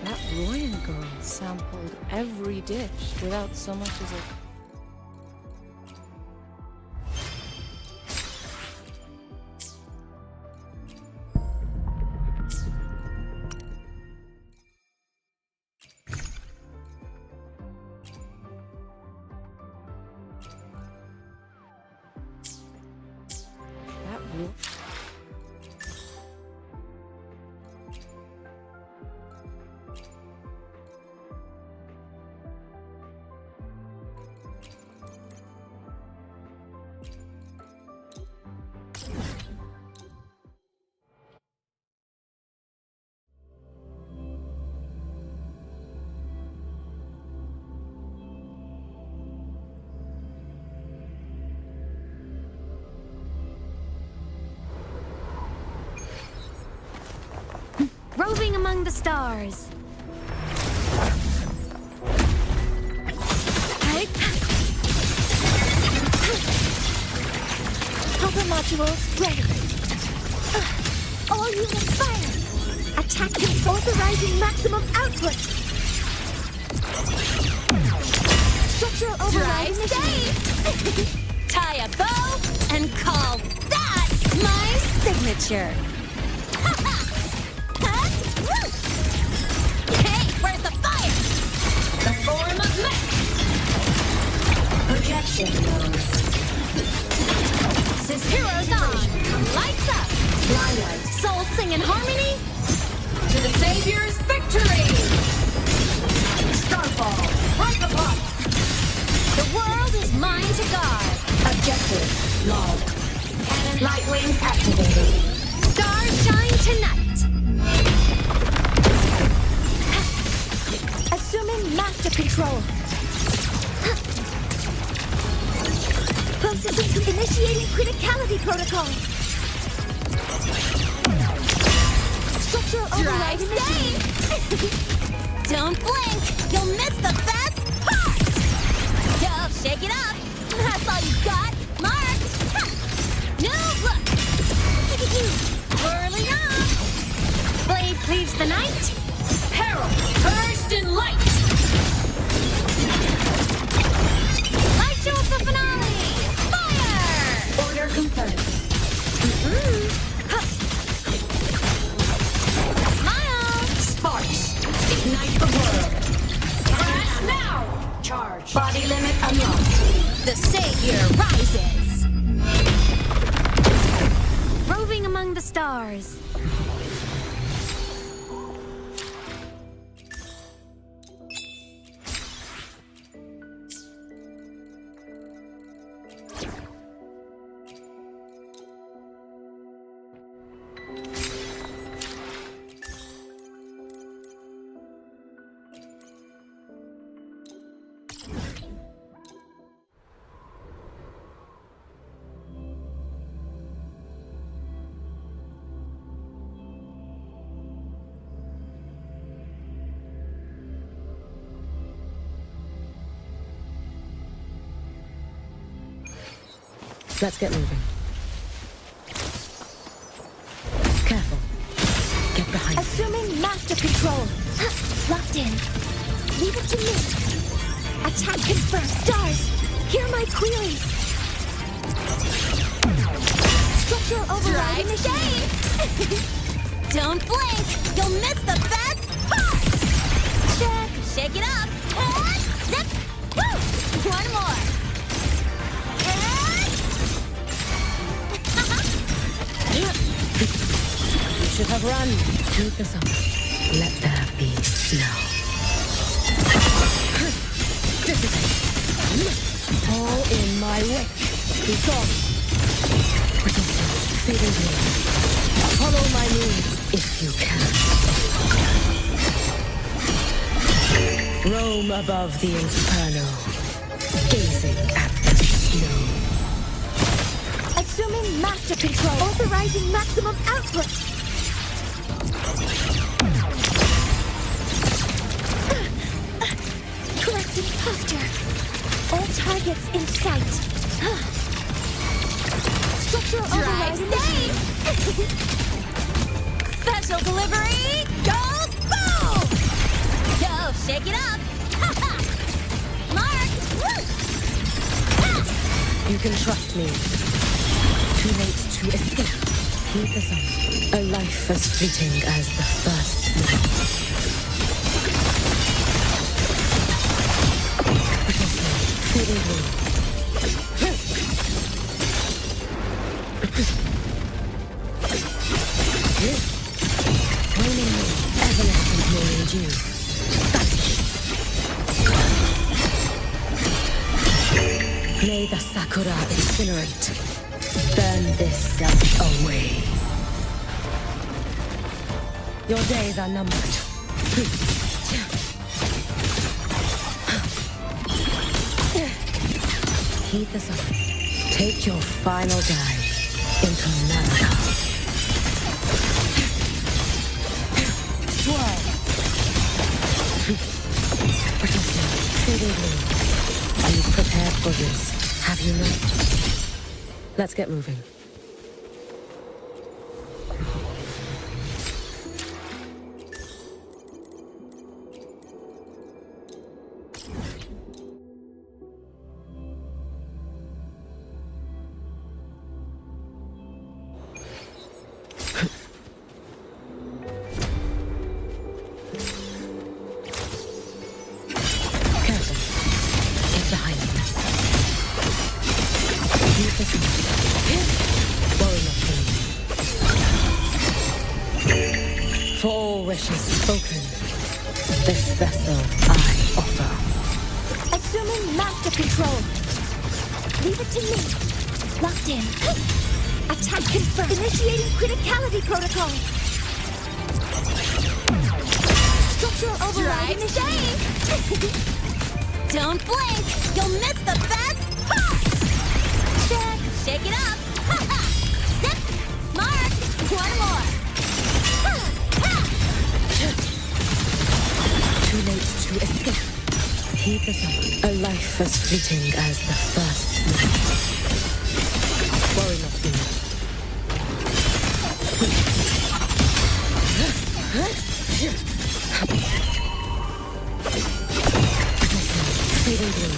M: That Royan girl sampled every dish without so much as a... That Royan...
E: Roving among the stars.
J: Other modules ready. All units fire. Attack authorizing maximum output. Structural override
E: Safe. Tie a bow and call that my signature. Hey, where's the fire? The form of mech.
K: Projection mode.
E: Heroes on. Lights up.
K: Twilight.
E: Souls sing in harmony.
K: To the Savior's victory! Starfall. Break apart.
E: The world is mine to guard.
K: Objective. Log.
E: Cannon
K: Light wings activated.
E: Stars shine tonight.
J: Assuming master control.
P: Processing initiating criticality protocol. Structural override initiated.
E: Don't blink! You'll miss the best part! Yo, shake it up! That's all you got! Mark! Ha! New look! Whirling up!
J: Blade cleaves the night.
E: Peril! Purged in light!
J: Light shows the finale! Fire!
E: Order confirmed.
J: Smile!
E: Sparks! Ignite the world! Crash now! Charge! Body limit unlocked!
J: The Savior rises! Roving among the stars.
Q: Let's get moving. Careful. Get behind me.
P: Assuming master control. Locked in. Leave it to me. Attack confirmed. Stars, hear my queries. Structural override initiated.
E: Don't blink! You'll miss the best part!
P: Check.
E: Shake it up! And zip! Woo! One more!
Q: You should have run to the sun. Let there be snow. Dissipate. All in my wake. Be gone. Fading blue. Follow my moves if you can. Roam above the inferno, gazing at the snow.
P: Assuming master control. Authorizing maximum output. Correcting posture. All targets in sight. Structural override initiated.
E: Special delivery! Goes boom! Yo, shake it up! Mark!
Q: You can trust me. Too late to escape. Heed the sun. A life as fleeting as the first snow. Fading blue. Waning moon, evanescent morning dew. May the sakura incinerate. Burn this self away. Your days are numbered. Heed the sun. Take your final dive into Nana. Swirl. Brittle snow, fading blue. Are you prepared for this? Have you not? Let's get moving. For all wishes spoken, this vessel I offer.
P: Assuming master control. Leave it to me. Locked in. Attack confirmed. Initiating criticality protocol. Structural override initiated.
E: Don't blink! You'll miss the best part! Stick, shake it up. Ha ha! Zip, mark, one more. Ha ha!
Q: Too late to escape. Heed the sun. A life as fleeting as the first night. Worry not, Denia. Fading gloom.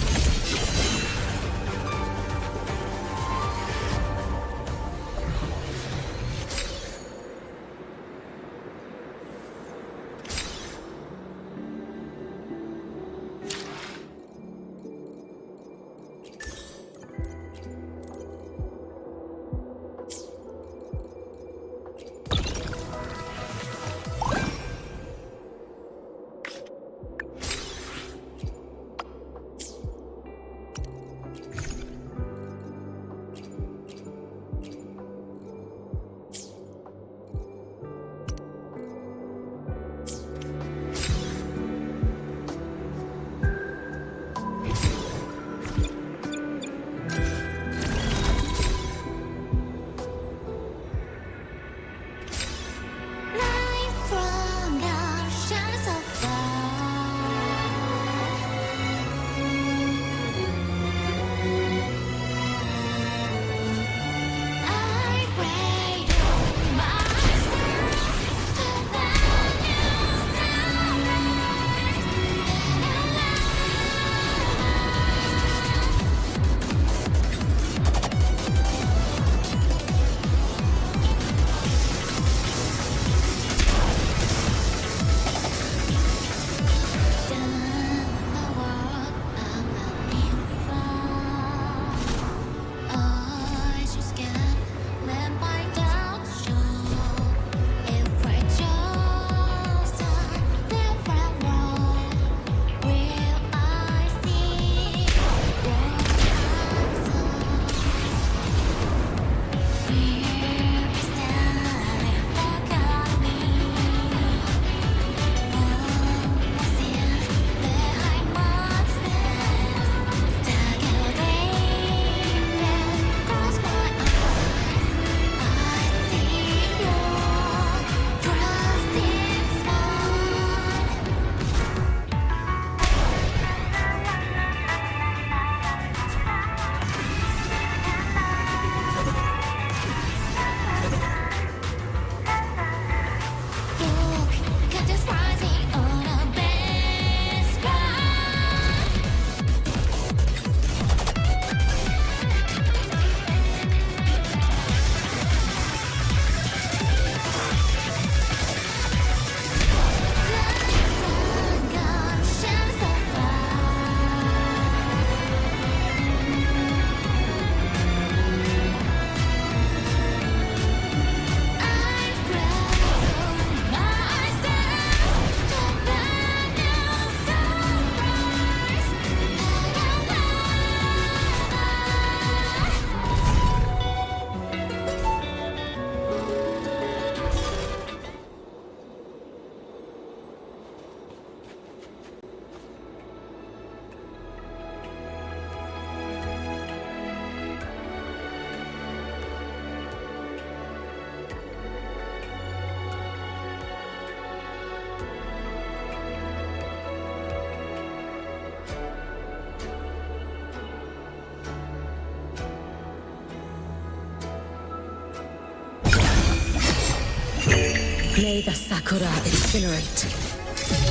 Q: May the Sakura incinerate.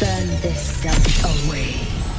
Q: Burn this self away.